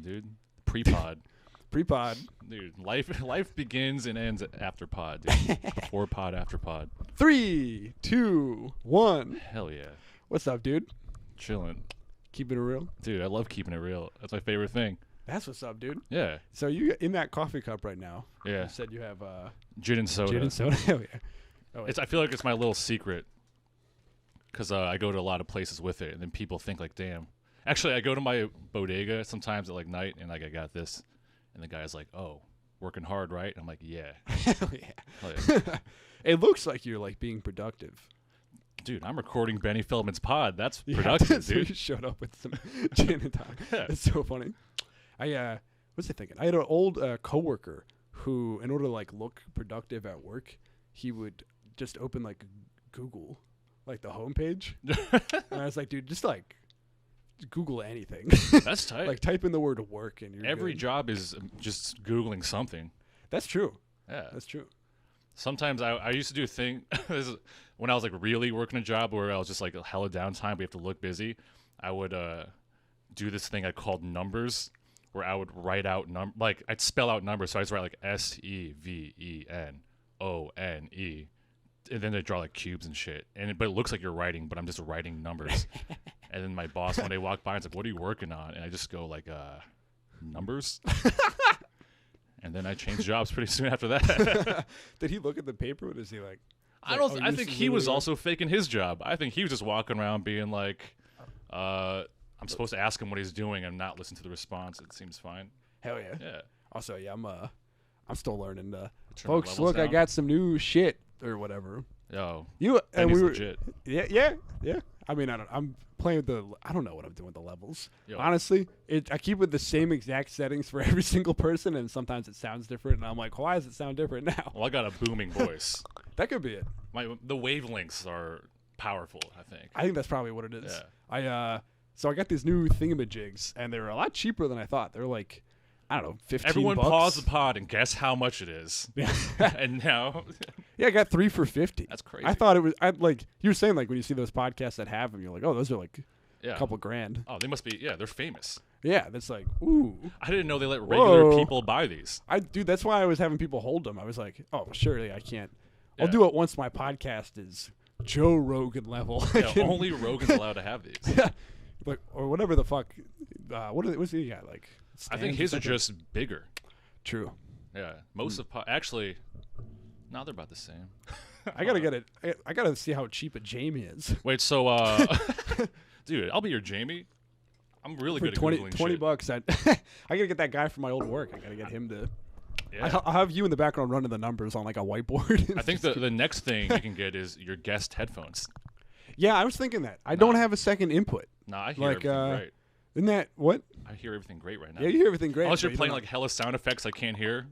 dude. Pre-pod. Pre-pod. Dude, life begins and ends after pod, dude. Before pod, after pod. 3, 2, 1. Hell yeah. What's up, dude? Chilling. Keeping it real? Dude, I love keeping it real. That's my favorite thing. That's what's up, dude. Yeah. So you in that coffee cup right now. Yeah. You said you have Gin and soda. gin and soda. Hell yeah. Oh, I feel like it's my little secret because I go to a lot of places with it, and then people think like, damn. Actually, I go to my bodega sometimes at like night, and like I got this, and the guy's like, oh, working hard, right? And I'm like, yeah. Hell yeah. Hell yeah. It looks like you're like being productive. Dude, I'm recording Benny Feldman's pod. That's Yeah, productive, so dude. you showed up with some gin and tonic. Yeah. It's so funny. What's I thinking? I had an old coworker who, in order to like look productive at work, he would just open like Google, like the homepage. And I was like, dude, just like Google anything. That's tight. Like type in the word work and you're Every good. job is just Googling something. That's true. Yeah. That's true. Sometimes I used to do a thing this is when I was like really working a job where I was just like hella downtime, we have to look busy. I would do this thing I called numbers, where I would write out like I'd spell out numbers. So I'd write like SEVENONE, and then they draw like cubes and shit. But it looks like you're writing, but I'm just writing numbers. And then my boss one day walked by and was like, "What are you working on?" And I just go like, numbers. And then I changed jobs pretty soon after that. Did he look at the paper? Or is he like? I think he was also faking his job. I think he was just walking around being like, I'm supposed to ask him what he's doing and not listen to the response. It seems fine. Hell yeah. Yeah. Also, yeah, I'm still learning. Turn the Folks, levels look, I down. got some new shit or whatever. Yo, You and Benny's we were legit. Yeah. I mean, I'm playing with I don't know what I'm doing with the levels. Yo. Honestly, I keep with the same exact settings for every single person, and sometimes it sounds different, and I'm like, why does it sound different now? Well, I got a booming voice. That could be it. The wavelengths are powerful, I think. I think that's probably what it is. Yeah. So I got these new thingamajigs, and they were a lot cheaper than I thought. They're like, I don't know, 15 Everyone bucks. pause the pod and guess how much it is. Yeah. And now, Yeah, I got 3 for $50. that's crazy. I thought it was. Like you were saying, like when you see those podcasts that have them, you're like, oh, those are like yeah. a couple grand. Oh, they must be. Yeah, they're famous. Yeah, that's like, ooh. I didn't know they let regular Whoa. people buy these. Dude, that's why I was having people hold them. I was like, oh, surely I can't. I'll Yeah. do it once my podcast is Joe Rogan level. Yeah, only Rogan's allowed to have these. Like, or whatever the fuck. What's he got? Like, I think stands or his are something? just bigger. True. Yeah, most of actually, no, they're about the same. I gotta get it. I gotta see how cheap a Jamie is. Wait, so, dude, I'll be your Jamie. I'm really For good at 20 Googling 20 shit. bucks. I gotta get that guy from my old work. I gotta get him to. Yeah. I'll have you in the background running the numbers on like a whiteboard. I think the next thing you can get is your guest headphones. Yeah, I was thinking that. I don't have a second input. Nah, I hear Like, everything great. Isn't that what? I hear everything great right now. Yeah, you hear everything great. Unless but you're you playing don't like hella sound effects I can't hear.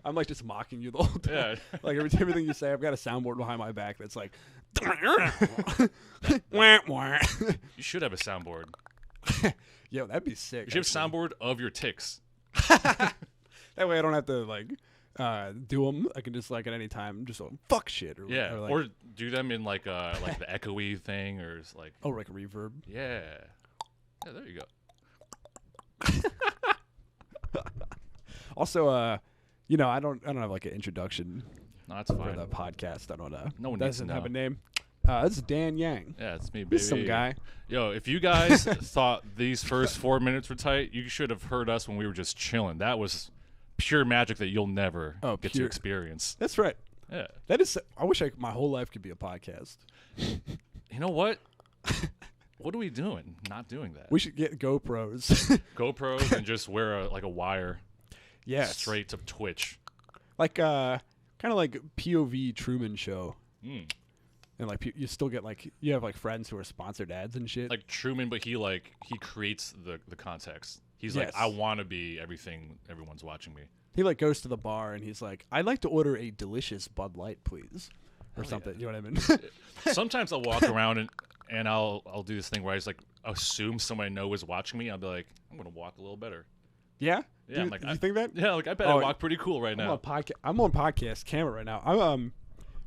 I'm like just mocking you the whole time. Yeah. Like everything you say, I've got a soundboard behind my back that's like. Wah, wah. You should have a soundboard. Yo, that'd be sick. You should have a soundboard of your ticks. That way I don't have to like do them. I can just like at any time just go, fuck shit. Or, Yeah, or, like, or do them in like like the echoey thing, or it's like oh, like reverb. yeah, there you go. Also, I don't have like an introduction No, that's for fine. the podcast. I don't know. No one needs to doesn't have know. a name. This is Dan Yang. Yeah, it's me, baby. He's some guy. Yo, if you guys thought these first 4 minutes were tight, you should have heard us when we were just chilling. That was pure magic that you'll never get to pure. experience. That's right. Yeah. That is. I wish my whole life could be a podcast. You know what? What are we doing? Not doing that. We should get GoPros. GoPros and just wear a wire Yes. straight to Twitch. Like kind of like POV Truman Show. Mm. And like you still get like you have like friends who are sponsored ads and shit. Like Truman, but he creates the context. He's Yes. like, I want to be everything everyone's watching me. He like goes to the bar and he's like, I'd like to order a delicious Bud Light, please, or Hell something. yeah. You know what I mean? Sometimes I'll walk around and I'll do this thing where I just like assume someone I know is watching me. I'll be like, I'm gonna walk a little better. Yeah. Yeah, I'm like, you think that? Yeah, like I bet I walk pretty cool right now. I'm on podcast camera right now.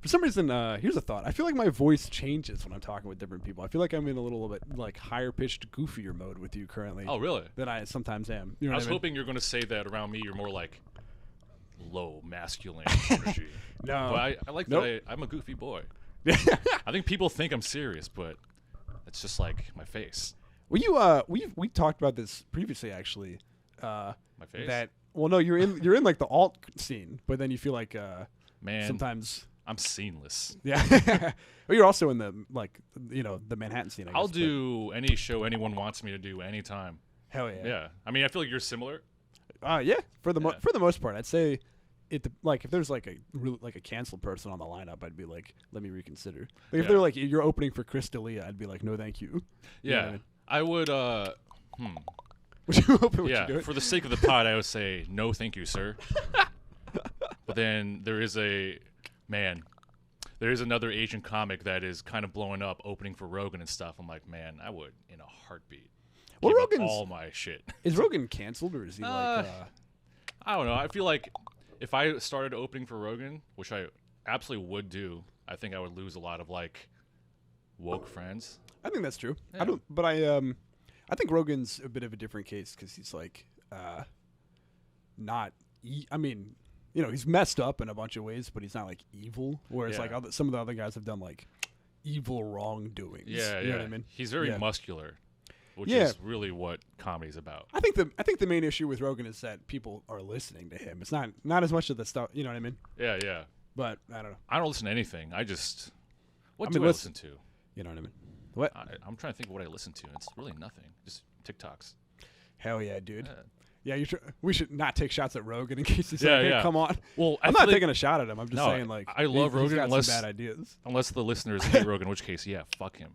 For some reason, here's a thought. I feel like my voice changes when I'm talking with different people. I feel like I'm in a little bit like higher pitched, goofier mode with you currently. Oh, really? Than I sometimes am. You know I was what I mean? hoping you're going to say that around me. You're more like low masculine energy. No. But I like Nope. that I'm a goofy boy. I think people think I'm serious, but it's just like my face. Well, we talked about this previously, actually. My face? That no, you're in like the alt scene, but then you feel like Man, sometimes. I'm sceneless. Yeah. Well, you're also in the the Manhattan scene. I guess, I'll do any show anyone wants me to do anytime. Hell yeah. Yeah. I mean, I feel like you're similar. Yeah. For the Yeah. for the most part, I'd say like if there's like a canceled person on the lineup, I'd be like, let me reconsider. Like if Yeah. they're like you're opening for Chris D'Elia, I'd be like, no, thank you. You know what Yeah. I mean? I would Would you open? Would yeah, you do it? for the sake of the pod, I would say no, thank you, sir. But then there is another Asian comic that is kind of blowing up, opening for Rogan and stuff. I'm like, man, I would in a heartbeat. Well, give up Rogan's- all my shit. Is Rogan canceled or is he like? I don't know. I feel like if I started opening for Rogan, which I absolutely would do, I think I would lose a lot of like woke friends. I think that's true. Yeah. I think Rogan's a bit of a different case because he's like, not. I mean, he's messed up in a bunch of ways, but he's not like evil. Whereas Yeah. like some of the other guys have done like evil wrongdoings. Yeah, you know what I mean. He's very Yeah. muscular, which Yeah. is really what comedy's about. I think the main issue with Rogan is that people are listening to him. It's not as much of the stuff. You know what I mean? Yeah, yeah. But I don't know. I don't listen to anything. I just what I do mean, I listen- listen to? You know what I mean? What? I'm trying to think of what I listen to. It's really nothing. Just TikToks. Hell yeah, dude. Yeah. Yeah, we should not take shots at Rogan in case he's Yeah, like, hey, yeah. come on. Well, I'm not taking a shot at him. I'm just No, saying, like, I love he's Rogan got unless- some bad ideas. unless the listeners hate Rogan, in which case, yeah, fuck him.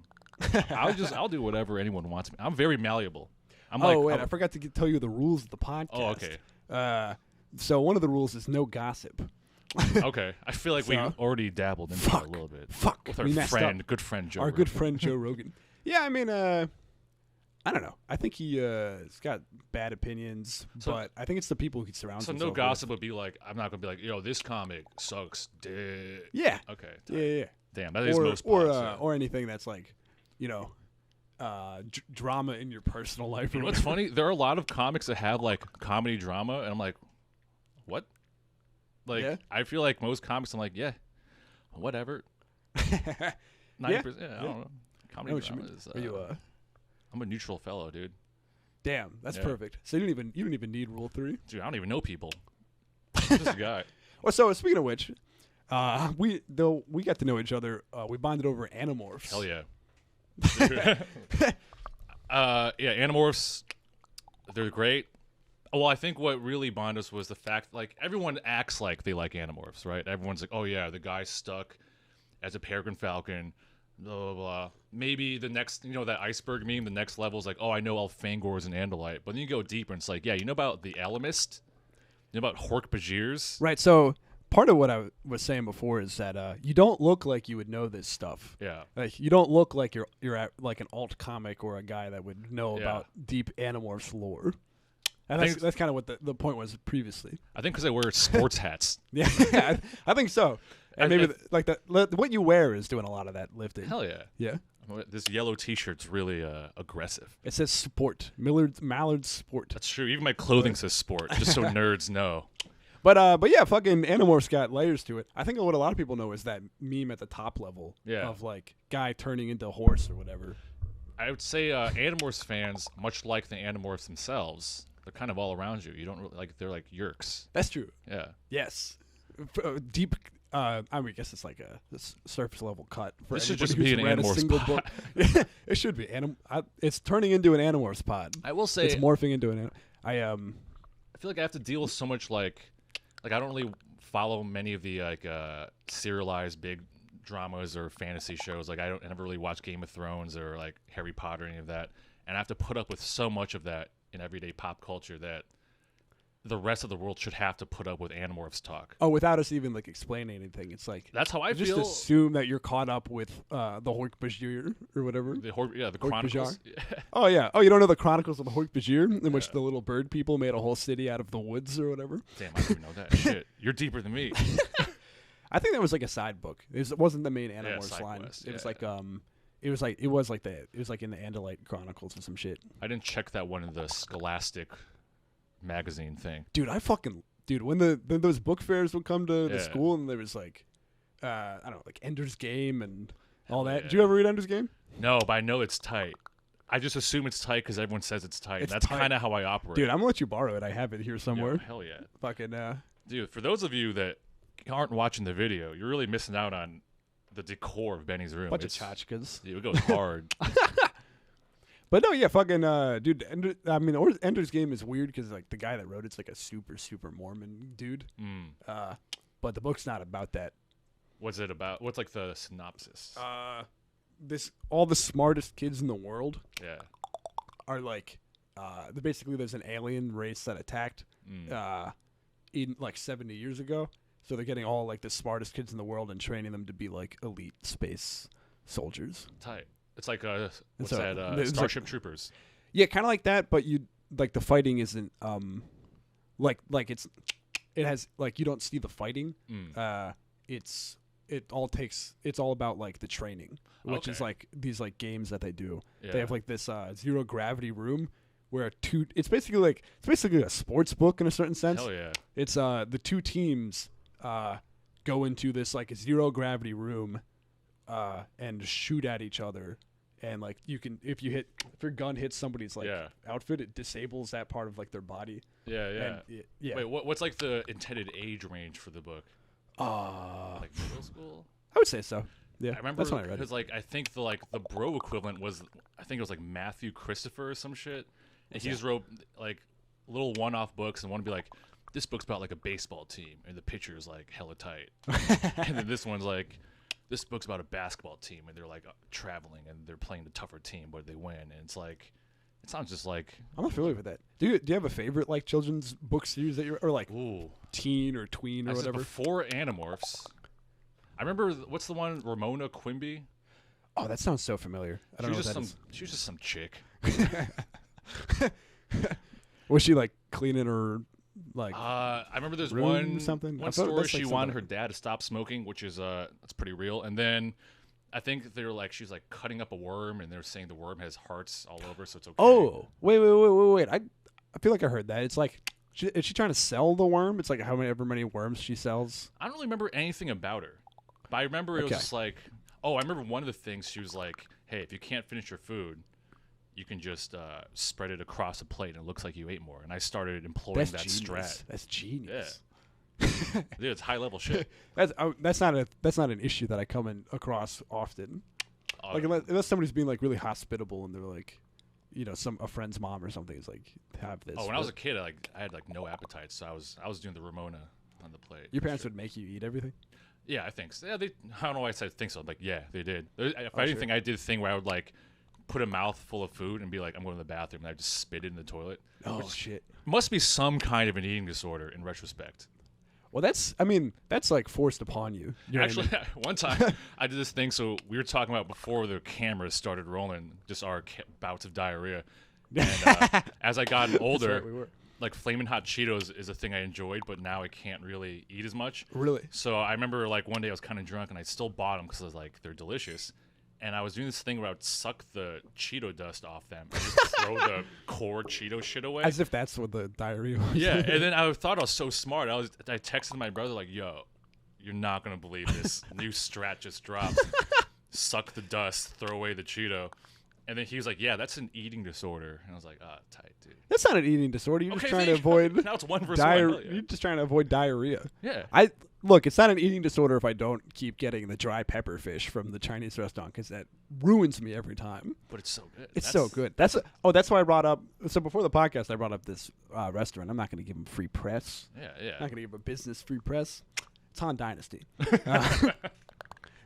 I'll do whatever anyone wants me. I'm very malleable. I'm like, Wait, I forgot to tell you the rules of the podcast. Oh, okay. So one of the rules is no gossip. Okay. I feel like we So- already dabbled into it Fuck. a little bit. Fuck. With our We messed up. good friend Joe. Our good Rogan. friend Joe Rogan. Yeah, I mean, I don't know. I think he's got bad opinions, So- but I think it's the people he surrounds So himself no gossip would be like, I'm not gonna be like, yo, this comic sucks dick. with. Yeah. Okay. Yeah. Damn, that is Or most pods, yeah. or anything that's like, drama in your personal life. You or know what's whatever. funny? There are a lot of comics that have like comedy drama, and I'm like, what? Like, Yeah. I feel like most comics, I'm like, yeah, whatever. 90%. Yeah, I don't know. I know Comedy what you drama mean. is. Are you, I'm a neutral fellow, dude. damn, that's Yeah. perfect. So you don't even need Rule 3. Dude, I don't even know people. I'm just a guy. Well, so speaking of which, we got to know each other. We bonded over Animorphs. Hell yeah. Yeah, Animorphs, they're great. Well, I think what really bonded us was the fact, like, everyone acts like they like Animorphs, right? Everyone's like, oh, yeah, the guy's stuck as a peregrine falcon, blah, blah, blah. Maybe the next, that iceberg meme, the next level is like, oh, I know Alfangor and Andalite. But then you go deeper, and it's like, yeah, you know about the Alamist? You know about Hork-Bajirs? Right. So part of what I was saying before is that you don't look like you would know this stuff. Yeah. Like you don't look like you're at, like an alt comic or a guy that would know Yeah. about deep Animorphs lore. And I think that's kind of what the point was previously. I think because I wear sports hats. Yeah, I think so. And I- maybe what you wear is doing a lot of that lifting. Hell yeah. Yeah. This yellow T-shirt's really aggressive. It says sport. Mallard sport. That's true. Even my clothing says sport, just so nerds know. But yeah, fucking Animorphs got layers to it. I think what a lot of people know is that meme at the top level Yeah. of like guy turning into a horse or whatever. I would say Animorphs fans, much like the Animorphs themselves, they're kind of all around you. You don't really they're like yerks. That's true. Yeah. Yes. Deep. I mean, I guess it's like a surface level cut. For This should anybody just be who's an read a Animorphs single pod. book. It should be. It's turning into an Animorphs pod. I will say It's morphing into an. I feel like I have to deal with so much like I don't really follow many of the like serialized big dramas or fantasy shows. Like I never really watch Game of Thrones or like Harry Potter or any of that. And I have to put up with so much of that in everyday pop culture that the rest of the world should have to put up with Animorphs talk. Oh, without us even like explaining anything, it's like That's how I just feel. assume that you're caught up with the Hork-Bajir or whatever. The Chronicles. Oh yeah. Oh, you don't know the Chronicles of the Hork-Bajir, in which the little bird people made a whole city out of the woods or whatever. Damn, I don't even know that shit. You're deeper than me. I think that was like a side book. It wasn't the main Yeah, Animorphs side line. quest, It was yeah. like it was like in the Andalite Chronicles or some shit. I didn't check that one in the Scholastic magazine thing. Dude, when those book fairs would come to the Yeah. school and there was like I don't know, like Ender's Game and all Hell that. yeah. Did you ever read Ender's Game? No, but I know it's tight. I just assume it's tight because everyone says it's tight. It's That's tight. kind of how I operate. Dude, I'm gonna let you borrow it. I have it here Yo, somewhere. hell yeah. Fucking Dude, for those of you that aren't watching the video, you're really missing out on the decor of Benny's room. bunch It's- of tchotchkes. Dude, it goes hard. But no, yeah, fucking dude. Ender's Game is weird because like the guy that wrote it's like a super Mormon dude. But the book's not about that. What's it about? What's like the synopsis? All the smartest kids in the world Yeah. are like basically there's an alien race that attacked in like 70 years ago. So they're getting all like the smartest kids in the world and training them to be like elite space soldiers. Tight. It's like what's so that? it's like- Starship Troopers. Yeah, kind of like that, but you like the fighting isn't like it has like you don't see the fighting. It's all about like the training, which is Okay. like these like games that they do. Yeah. They have like this zero gravity room where it's basically a sports book in a certain sense. Hell yeah. It's the two teams go into this like zero gravity room and shoot at each other, and like you can if your gun hits somebody's like Yeah. outfit, it disables that part of like their body. Yeah, yeah. And yeah. Wait, what's like the intended age range for the book? Like middle school? I would say so. Yeah, I remember that's when I read it. because like I think the bro equivalent was I think it was like Matthew Christopher or some shit, and he just wrote like little one-off books and one would be like, this book's about like a baseball team and the pitcher's like hella tight, and then this one's like, this book's about a basketball team and they're like traveling and they're playing the tougher team but they win, and it's like it sounds just like I'm not familiar with that. Do you have a favorite like children's book series that or like ooh. teen or tween or I said whatever? before Animorphs. I remember what's the one Ramona Quimby? Oh, that sounds so familiar. I don't know what that is. She was just some chick. Was she like cleaning her like? I remember there's room one or something? I one thought story that's, like, she something wanted like- her dad to stop smoking, which is that's pretty real. And then I think they were like she's like cutting up a worm, and they were saying the worm has hearts all over, so it's okay. Oh, wait! I feel like I heard that. It's like, is she trying to sell the worm? It's like however many worms she sells. I don't really remember anything about her, but I remember it was Okay. just like, oh, I remember one of the things she was like, hey, if you can't finish your food, you can just spread it across a plate, and it looks like you ate more. And I started employing That's that genius. strat. That's genius. Dude, it's high level shit. That's not an issue that I come across often. Like unless somebody's being like really hospitable and they're like, you know, a friend's mom or something is like have this. Oh, when I was a kid, I had like no appetite, so I was doing the Ramona on the plate. Your parents would make you eat everything. Yeah, I think so. Yeah, I don't know why I said think so. Like, yeah, they did. If Oh, anything, I did a thing where I would like put a mouthful of food and be like, I'm going to the bathroom, and I just spit it in the toilet. Oh Which shit. must be some kind of an eating disorder in retrospect. Well, that's like forced upon you. You know what I Actually, mean? one time I did this thing. So we were talking about before the cameras started rolling, just our bouts of diarrhea. And as I got older, right, we were. like Flamin' Hot Cheetos is a thing I enjoyed, but now I can't really eat as much. Really? So I remember like one day I was kind of drunk and I still bought them because I was like, they're delicious. And I was doing this thing where I would suck the Cheeto dust off them and just throw the core Cheeto shit away. As if that's what the diarrhea was. Yeah, and then I thought I was so smart. I texted my brother like, "Yo, you're not gonna believe this new strat just dropped. Suck the dust, throw away the Cheeto." And then he was like, "Yeah, that's an eating disorder." And I was like, "Ah, tight, dude." That's not an eating disorder. You're just Okay, trying to thank you. avoid Now it's 1 versus 1. Hell yeah. You're just trying to avoid diarrhea. Yeah. Look, it's not an eating disorder if I don't keep getting the dry pepper fish from the Chinese restaurant because that ruins me every time. But it's so good. It's so good. That's why I brought up. So before the podcast, I brought up this restaurant. I'm not going to give them free press. Yeah, I'm yeah. not going to give them a business free press. It's Han Dynasty,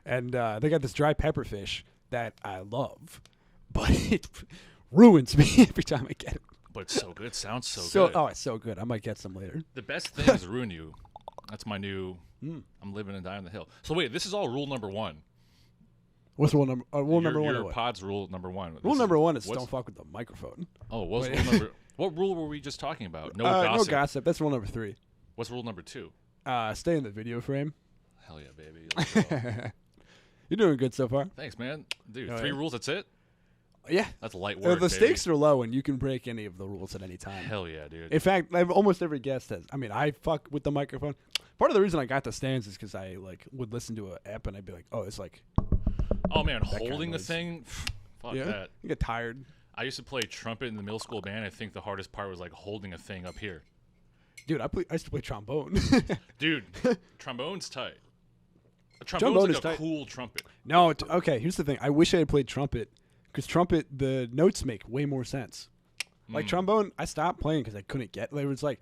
and they got this dry pepper fish that I love, but it ruins me every time I get it. But it's so good. Sounds so good. Oh, it's so good. I might get some later. The best thing is ruin you. That's my new. I'm living and dying on the hill. So wait, this is all rule number 1. What's rule number? Rule number one. Your or what? pod's rule number 1. Rule number 1 is what's- don't fuck with the microphone. Oh, what's Wait. rule number? What rule were we just talking about? No No gossip. gossip. That's rule number 3. What's rule number 2? Stay in the video frame. Hell yeah, baby. Let's go. You're doing good so far. Thanks, man. Dude, Oh, 3 yeah. rules, that's it? Yeah. That's light work, The baby. stakes are low, and you can break any of the rules at any time. Hell yeah, dude. In fact, almost every guest has. I mean, I fuck with the microphone. Part of the reason I got the stands is because I would listen to an app and I'd be like, oh, it's like. Oh man, kind of holding a noise. thing. Fuck Yeah. that. You get tired. I used to play trumpet in the middle school band. I think the hardest part was like holding a thing up here. Dude, I used to play trombone. Dude, trombone's tight. A Trombone trombone's is like a tight. cool trumpet. No, okay. Here's the thing. I wish I had played trumpet because trumpet, the notes make way more sense. Like trombone, I stopped playing because I couldn't get. It's like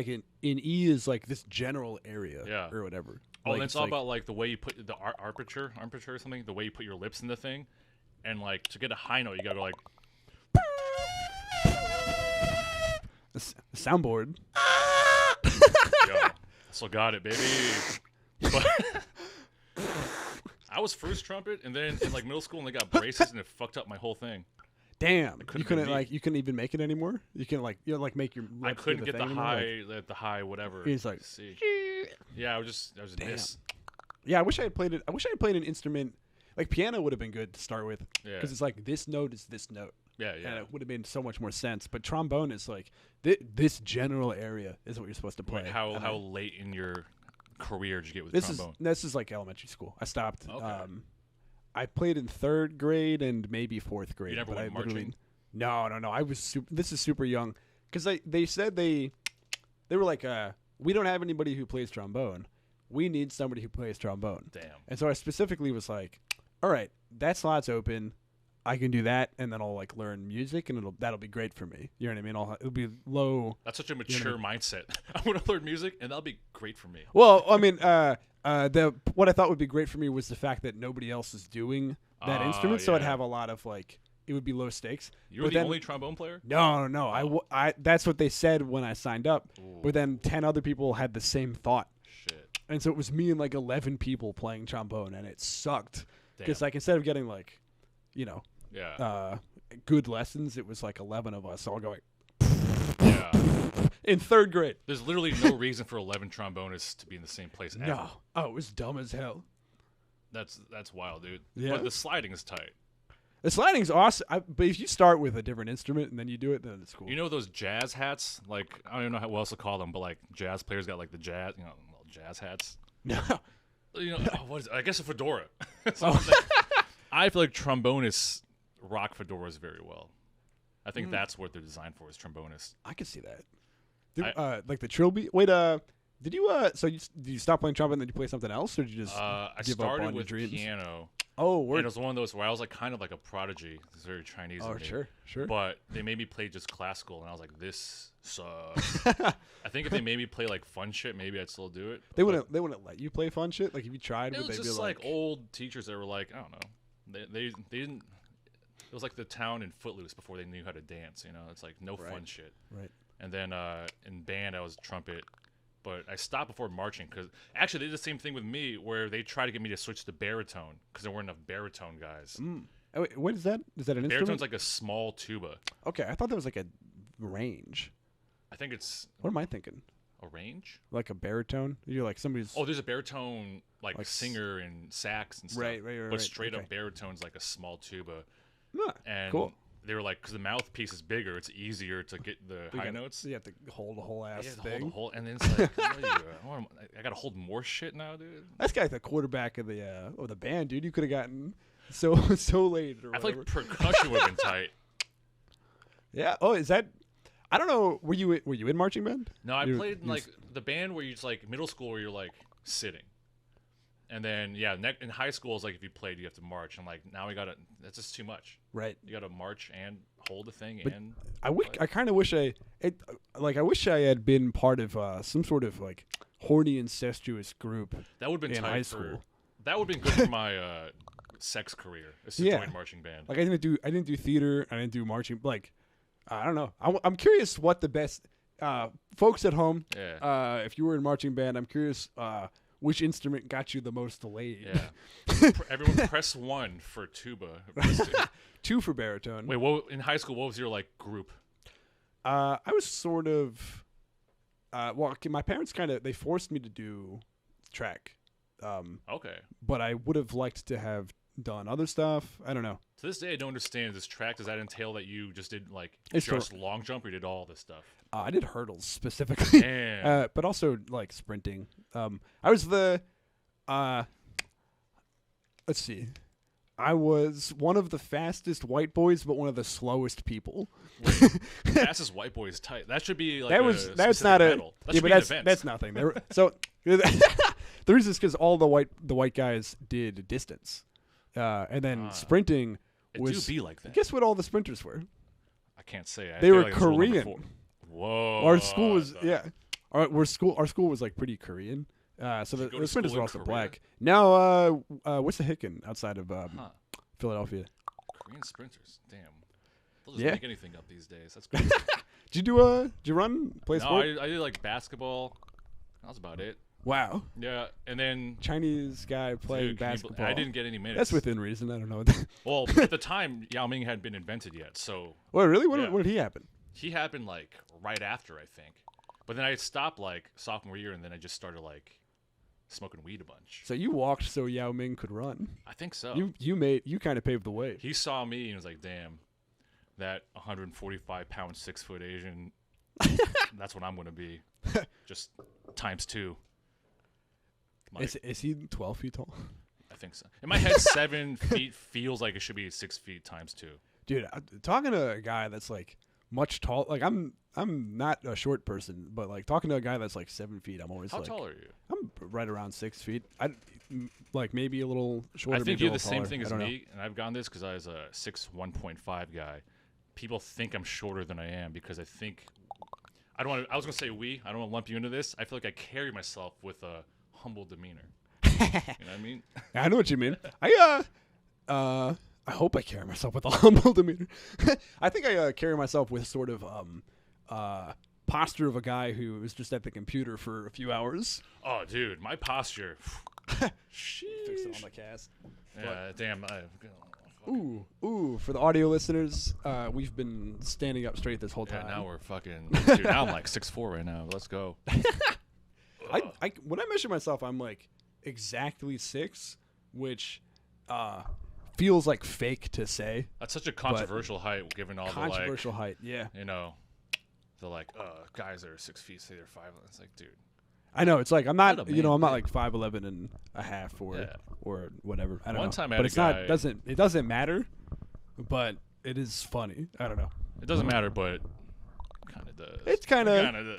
in E is like this general area, or whatever. Oh, like, and it's all about like the way you put the aperture or something. The way you put your lips in the thing, and like to get a high note, you gotta go like. the soundboard. Yo, still got it, baby. But I was first trumpet, and then in like middle school, and they got braces, and it fucked up my whole thing. Damn, couldn't you couldn't be me. you couldn't even make it anymore. You can make your. I couldn't get the thing anymore? high whatever. He's like, see. Yeah, I was a Damn. miss. Yeah, I wish I had played it. I wish I had played an instrument. Like piano would have been good to start with, Yeah. because it's like this note is this note, Yeah, and yeah. it would have made so much more sense. But trombone is like this general area is what you're supposed to play. Wait, And how late in your career did you get with this trombone? this is like elementary school. I stopped. Okay. I played in 3rd grade and maybe 4th grade. never but went I literally marching? no. I was this is super young because they said they were like we don't have anybody who plays trombone. We need somebody who plays trombone. Damn. And so I specifically was like, all right, that slot's open. I can do that, and then I'll like learn music, and that'll be great for me. You know what I mean? It'll be low. That's such a mature mindset. I want to learn music, and that'll be great for me. Well, I mean, what I thought would be great for me was the fact that nobody else is doing that instrument, so I'd yeah. have a lot of like it would be low stakes. You were the only trombone player? No. I that's what they said when I signed up. Ooh. But then 10 other people had the same thought. Shit. And so it was me and like 11 people playing trombone, and it sucked. Because Damn. like instead of getting like, Yeah. good lessons, it was like 11 of us all going Yeah. in 3rd grade. There's literally no reason for 11 trombonists to be in the same place ever. No. Oh, it was dumb as hell. That's wild, dude. Yeah. But the sliding is tight. The sliding's awesome, but if you start with a different instrument and then you do it, then it's cool. You know those jazz hats? Like, I don't even know what else to call them, but like jazz players got like the jazz, little jazz hats. No. What is it? I guess a fedora. Oh. I feel like trombonists rock fedoras very well. I think that's what they're designed for, is trombonists. I could see that. Like the trilby. Wait, did you did you stop playing trumpet and then you play something else, or did you just I give up started on your with dreams? piano. Oh, And word. it was one of those where I was like kind of like a prodigy. It's very Chinese. Oh, of me. sure. But they made me play just classical, and I was like, this sucks. I think if they made me play like fun shit, maybe I'd still do it. They But wouldn't let you play fun shit. Like if you tried, It would was they just be like old teachers that were like, I don't know. They didn't. It was like the town in Footloose before they knew how to dance. It's like no fun shit. Right. And then in band, I was trumpet. But I stopped before marching because actually they did the same thing with me where they tried to get me to switch to baritone because there weren't enough baritone guys. Oh, wait, what is that? Is that an Baritone's instrument? like a small tuba. Okay, I thought that was like a range. I think it's What am I thinking? a range. Like a baritone? You're like somebody's. Oh, there's a baritone like Like singer and sax and stuff. Right, But straight okay. up baritone's like a small tuba. Ah, And cool. they were like, because the mouthpiece is bigger, it's easier to get the You high gotta- notes. You have to hold a whole ass Yeah, hold thing. the whole, and then it's like, what are you, I gotta hold more shit now, dude. That's like the quarterback of the band, dude. You could have gotten so late or I feel whatever. like percussion would have been tight. Yeah. Oh, is that? I don't know. Were you in marching band? No, I You- played in you like the band where you just like middle school where you're like sitting, and then in high school it's like if you played you have to march, and like now that's just too much. Right. You gotta march and hold the thing But and I kind of wish I wish I had been part of some sort of like horny incestuous group that would have been in tight high for school. that would have been good for my sex career. Is to Yeah. join marching band. Like I didn't do theater. I didn't do marching. Like I don't know. I'm curious what the best folks at home. Yeah. If you were in marching band, I'm curious which instrument got you the most laid. Yeah. Everyone press 1 for tuba. 2 for baritone. Wait, what in high school? What was your like group? I was sort of. Well, okay, my parents they forced me to do track. Okay. But I would have liked to have done other stuff. I don't know. To this day, I don't understand this track. Does that entail that you just did like It's just long jump, or you did all this stuff? I did hurdles specifically, Damn. but also like sprinting. I was the, let's see, I was one of the fastest white boys, but one of the slowest people. Fastest white boy is tight. That should be like that's not a medal. That yeah, should but be an that's event. that's nothing. So the reason is because all the white guys did distance, and then sprinting It was. do be like that. Guess what? All the sprinters were. I can't say. I They feel were like it's rule number Korean. 4. Whoa. Our school was Our school was like pretty Korean. So Did you go the to sprinters school were in also Korea? black. Now, what's the Hicken outside of Philadelphia? Korean sprinters. Damn. They'll just Yeah. make anything up these days. That's crazy. Did you run, play No, sport? I did like basketball. That was about it. Wow. Yeah, and then Chinese guy playing dude, can you basketball. I didn't get any minutes. That's within reason. I don't know. Well, at the time, Yao Ming hadn't been invented yet, so Well, really? Yeah. What did he happen? he happened like right after, I think. But then I stopped like sophomore year, and then I just started like smoking weed a bunch. So you walked so Yao Ming could run. I think so. You kind of paved the way. He saw me and was like, "Damn, that 145-pound, 6-foot Asian. That's what I'm gonna be, just times 2." Like, Is he 12 feet tall? I think so. In my head, 7 feet feels like it should be 6 feet times 2. Dude, talking to a guy that's like much tall. Like I'm not a short person, but like talking to a guy that's like 7 feet, I'm always How like, tall are you? I'm right around 6 feet. Like maybe a little shorter. I think maybe a you're the little same taller. thing I as don't know. me, and I've gotten this because I was a 6'1.5" guy. People think I'm shorter than I am because I think I don't want. I was gonna say I don't want to lump you into this. I feel like I carry myself with a humble demeanor. You know what I mean? I know what you mean. I hope I carry myself with a humble demeanor. I think I carry myself with sort of posture of a guy who was just at the computer for a few hours. Oh, dude, my posture. Fix it on the cast. Yeah, damn. Ooh! For the audio listeners, we've been standing up straight this whole Yeah, time. now we're fucking. Dude, now I'm like 6'4" right now. Let's go. When I measure myself, I'm like exactly 6, which feels like fake to say. That's such a controversial height, given all Controversial height, yeah. the like, they're like, guys that are 6 feet say they're 5. It's like, dude. I know it's like I'm not, What a I'm not man. like 5'11" and a half or whatever. I don't know. One time I but had it's a not guy- it doesn't matter, but it is funny. I don't know. It doesn't matter, but kind of does. It's kinda- Kind of does.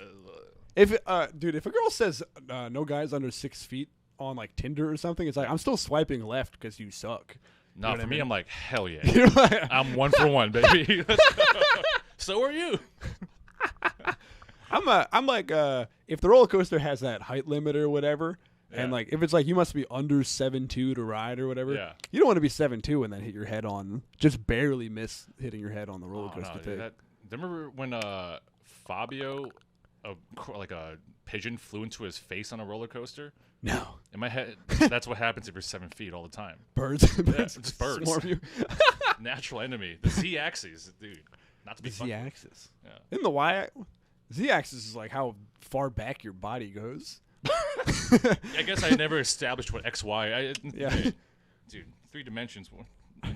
If dude, if a girl says no guys under 6 feet on like Tinder or something, it's like I'm still swiping left because you suck. No, know what for I me, mean? I'm like, hell yeah. You know, like- I'm 1 for 1, baby. Let's go. So are you. I'm like if the roller coaster has that height limit or whatever, and Yeah. like if it's like you must be under 7'2" to ride or whatever, Yeah. you don't want to be 7'2" and then hit your head on, just barely miss hitting your head on the roller Oh, coaster no, thing. dude, remember when Fabio, like a pigeon, flew into his face on a roller coaster? No, In my head, that's what happens if you're 7 feet all the time. birds, just birds. swarm you. Natural enemy. The Z-axis, dude. Not to be The funny. Z-axis. Yeah. In the Z-axis is like how far back your body goes. I guess I never established what X, Y. Yeah. Dude, 3 dimensions.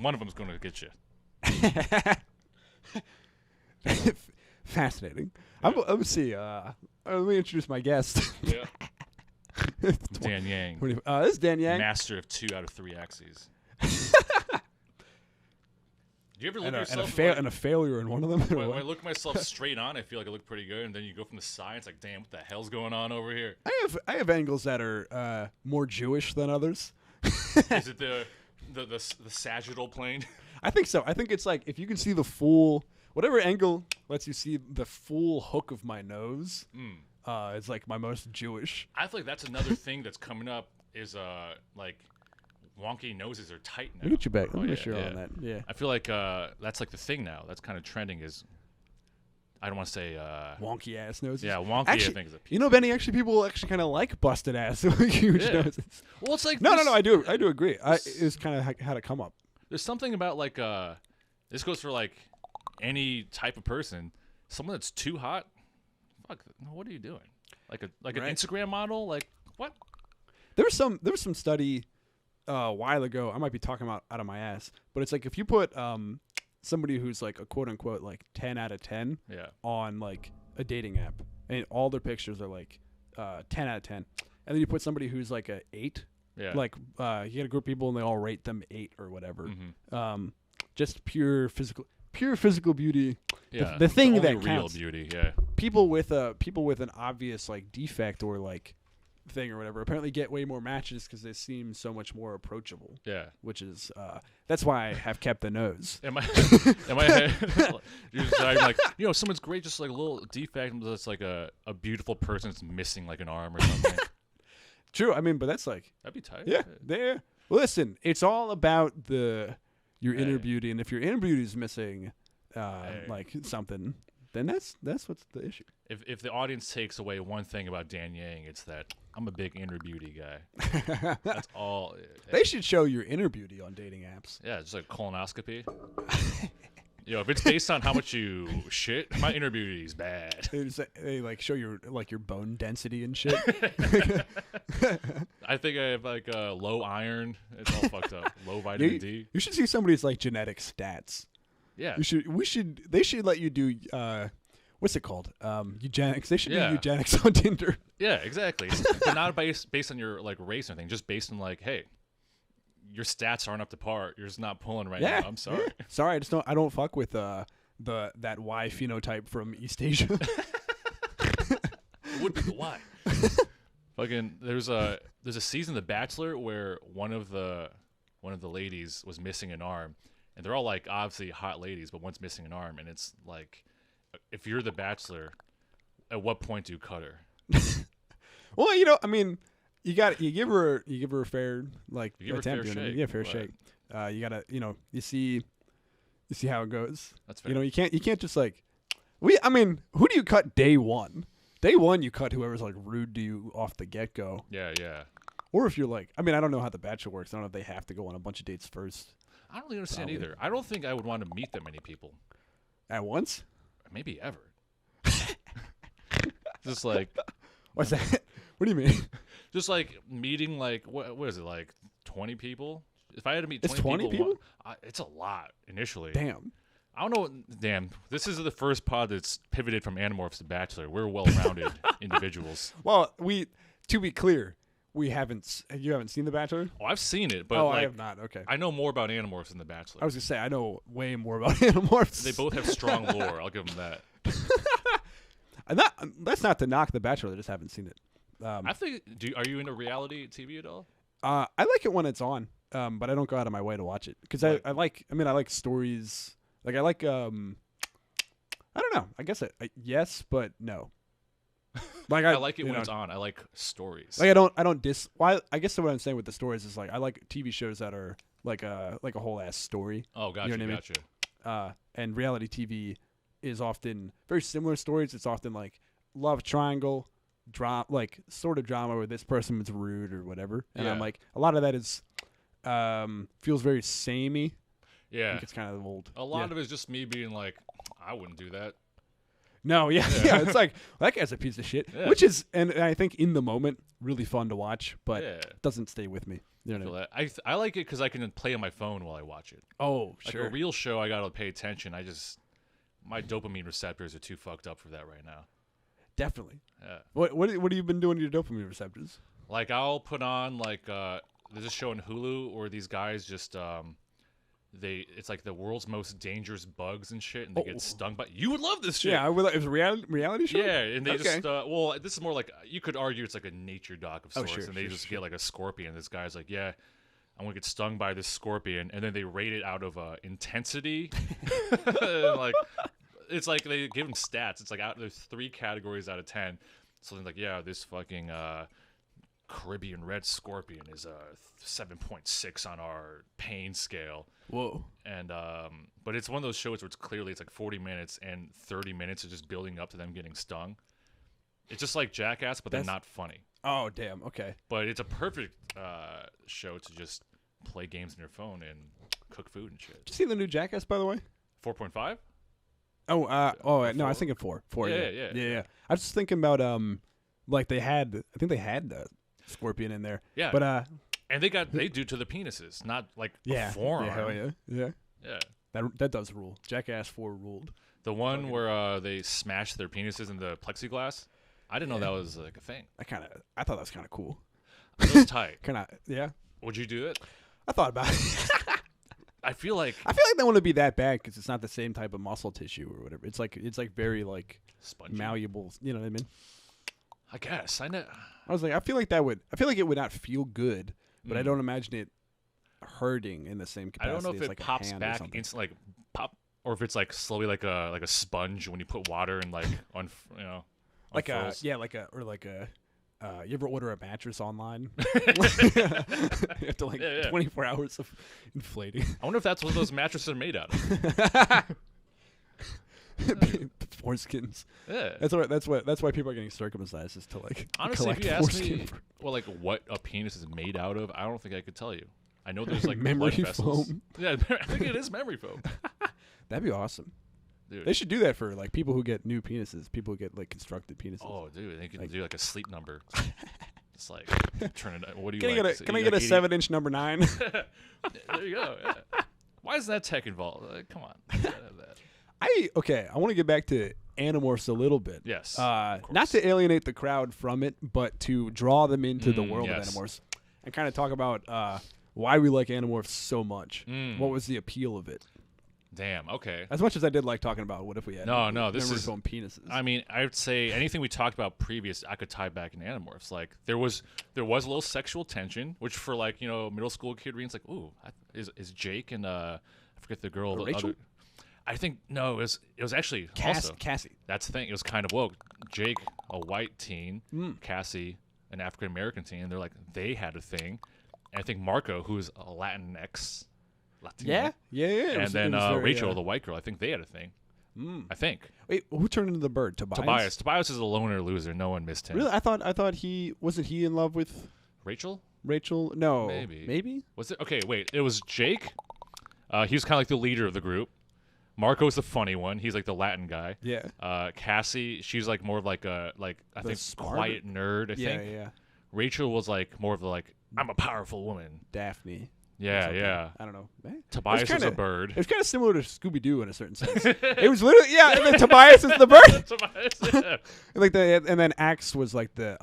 One of them's going to get you. Fascinating. Let me see. Let me introduce my guest. Yeah. Dan Yang. This is Dan Yang. Master of 2 out of 3 axes. Do you ever look And at a, yourself? and a failure in one of them. or When what? I look at myself straight on, I feel like I look pretty good, and then you go from the side, it's like, damn, what the hell's going on over here? I have angles that are more Jewish than others. Is it the sagittal plane? I think so. I think it's like if you can see the full, whatever angle lets you see the full hook of my nose, it's like my most Jewish. I feel like that's another thing that's coming up is like wonky noses are tight now. Let me get you back. Let Oh, me yeah, make sure yeah. on that. Yeah. I feel like that's like the thing now. That's kind of trending is, I don't want to say, Wonky ass noses. yeah, wonky. Actually, I think is a you know, Benny, actually people actually kind of like busted ass with huge Yeah. noses. well, it's like No, this- I do agree. It's kind of had to come up. There's something about like this goes for like any type of person. Someone that's too hot. Fuck, what are you doing? Like an Right. Instagram model? Like what? There was some study a while ago. I might be talking about out of my ass, but it's like if you put somebody who's like a quote unquote like 10 out of 10 on like a dating app, and all their pictures are like 10 out of 10, and then you put somebody who's like a 8, like you get a group of people and they all rate them 8 or whatever. Just pure physical beauty. Yeah, the thing the that only real counts. beauty. Yeah, People with an obvious like defect or like thing or whatever apparently get way more matches because they seem so much more approachable. Yeah, which is that's why I have kept the nose. am I you're just like, someone's great, just like a little defect, that's like a beautiful person that's missing like an arm or something. True. I mean, but that's like that'd be tight. Yeah. There. Listen, it's all about your inner beauty, and if your inner beauty is missing, like something, then that's what's the issue. If the audience takes away one thing about Dan Yang, it's that I'm a big inner beauty guy. That's all. They should show your inner beauty on dating apps. Yeah, just like colonoscopy. If it's based on how much you shit, my inner beauty is bad. They like show your bone density and shit. I think I have like low iron. It's all fucked up. Low vitamin D. You should see somebody's like genetic stats. Yeah. They should let you do what's it called? Eugenics. They should do eugenics on Tinder. Yeah, exactly. But not based on your like race or anything. Just based on like, hey, your stats aren't up to par. You're just not pulling right now. I'm sorry. Yeah. Sorry, I don't fuck with that Y phenotype from East Asia. It would be the Y. Fucking there's a season of The Bachelor where one of the ladies was missing an arm, and they're all like obviously hot ladies, but one's missing an arm, and it's like, if you're The Bachelor, at what point do you cut her? Well, I mean, you give her a fair like you give her attempt. fair shake. Yeah, fair shake. You gotta you see how it goes. That's fair. You can't just like I mean, who do you cut day one? Day one, you cut whoever's like rude to you off the get go. Yeah. Or if you're like, I mean, I don't know how The Bachelor works. I don't know if they have to go on a bunch of dates first. I don't really understand either. I don't think I would want to meet that many people at once. Maybe ever. Just like, what's that? What do you mean? Just like meeting like what is it, like 20 people? If I had to meet 20, it's 20 people? It's a lot initially. Damn. I don't know. Damn. This is the first pod that's pivoted from Animorphs to Bachelor. We're well-rounded individuals. Well, to be clear, you haven't seen The Bachelor? Oh, I've seen it, but I have not. Okay. I know more about Animorphs than The Bachelor. I was gonna say I know way more about Animorphs. They both have strong lore. I'll give them that. And that's not to knock The Bachelor. I just haven't seen it. I think. Are you into reality TV at all? I like it when it's on, but I don't go out of my way to watch it because I like stories. Like I like I don't know. I guess yes, but no. Like I like it when it's on. I like stories. Like I don't Well, I guess what I'm saying with the stories is like I like TV shows that are like a whole ass story. Oh, gotcha, you know what I mean? And reality TV is often very similar stories. It's often like love triangle, drama, like sort of drama where this person is rude or whatever. And I'm like, a lot of that is feels very samey. Yeah, I think it's kind of old. A lot of it is just me being like, I wouldn't do that. No, yeah. It's like, well, that guy's a piece of shit, which is, and I think in the moment, really fun to watch, but doesn't stay with me. You know what I mean? I like it because I can play on my phone while I watch it. Oh, like sure. A real show, I gotta pay attention. My dopamine receptors are too fucked up for that right now. Definitely. Yeah. What have you been doing to your dopamine receptors? Like I'll put on like there's a show on Hulu where these guys just it's like the world's most dangerous bugs and shit, and they get stung by. You would love this shit. Yeah, it was a reality show. Yeah, and they just well, this is more like you could argue it's like a nature doc of sorts, and they just get like a scorpion. This guy's like, yeah, I'm gonna get stung by this scorpion, and then they rate it out of intensity. Like it's like they give him stats. It's like there's 3 categories out of 10. So they're like, yeah, this fucking Caribbean red scorpion is a 7.6 on our pain scale. Whoa. And but it's one of those shows where it's like 40 minutes and 30 minutes of just building up to them getting stung. It's just like Jackass, but they're not funny. Oh, damn. Okay. But it's a perfect show to just play games on your phone and cook food and shit. Did you see the new Jackass, by the way? 4.5? Oh, no, I was thinking 4. 4. Yeah. I was just thinking about like I think they had scorpion in there. Yeah. But And they do to the penises, not like yeah, a forearm. hell yeah, yeah. Yeah. That does rule. Jackass 4 ruled. The one where they smash their penises in the plexiglass. I didn't know that was like a thing. I thought that was kind of cool. It was tight. Yeah. Would you do it? I thought about it. I feel like that wouldn't be that bad because it's not the same type of muscle tissue or whatever. It's like very like spongy. malleable. You know what I mean? I guess I know. I was like, I feel like it would not feel good, but I don't imagine it hurting in the same capacity. I don't know if as it like pops a hand back or instantly, like pop, or if it's like slowly like a sponge when you put water and like on like unfurls. you ever order a mattress online? You have to 24 hours of inflating. I wonder if that's what those mattresses are made out of. Foreskins. Yeah. That's why people are getting circumcised is to like Honestly, if collect you ask foreskin. me, like what a penis is made out of, I don't think I could tell you. I know there's like memory blood vessels. foam. Yeah, I think it is memory foam. That'd be awesome. Dude. They should do that for like people who get new penises, people who get like constructed penises. Oh, dude, they can do like a sleep number. It's like turn it. What do you Can like? I get a 7-inch number 9? There you go. Yeah. Why is that tech involved? Come on. Let's not have that. I want to get back to Animorphs a little bit. Yes. Not to alienate the crowd from it, but to draw them into the world of Animorphs and kind of talk about why we like Animorphs so much. What was the appeal of it? Damn. Okay. As much as I did like talking about what if we had this is foam penises. I mean, I would say anything we talked about previous, I could tie back in Animorphs. Like there was a little sexual tension, which for like middle school kid reading, it's like, ooh, is Jake and I forget the girl, the Rachel? other. I think no, it was actually Cassie. That's the thing. It was kind of woke. Jake, a white teen, Cassie, an African American teen. They're like they had a thing, and I think Marco, who's a Latinx. Latino. Yeah. And then Rachel, the white girl, I think they had a thing. I think. Wait, who turned into the bird? Tobias. Tobias is a loner loser. No one missed him. Really? I thought he wasn't he in love with Rachel? No. Maybe. Was it? Okay, wait. It was Jake. He was kind of like the leader of the group. Marco's the funny one. He's like the Latin guy. Yeah. Cassie, she's like more of like I think quiet nerd. I think. Yeah. Rachel was like more of the like I'm a powerful woman. Daphne. Yeah. I don't know. Tobias is a bird. It was kind of similar to Scooby-Doo in a certain sense. It was literally and then Tobias is the bird. Tobias, yeah. and then Axe was like the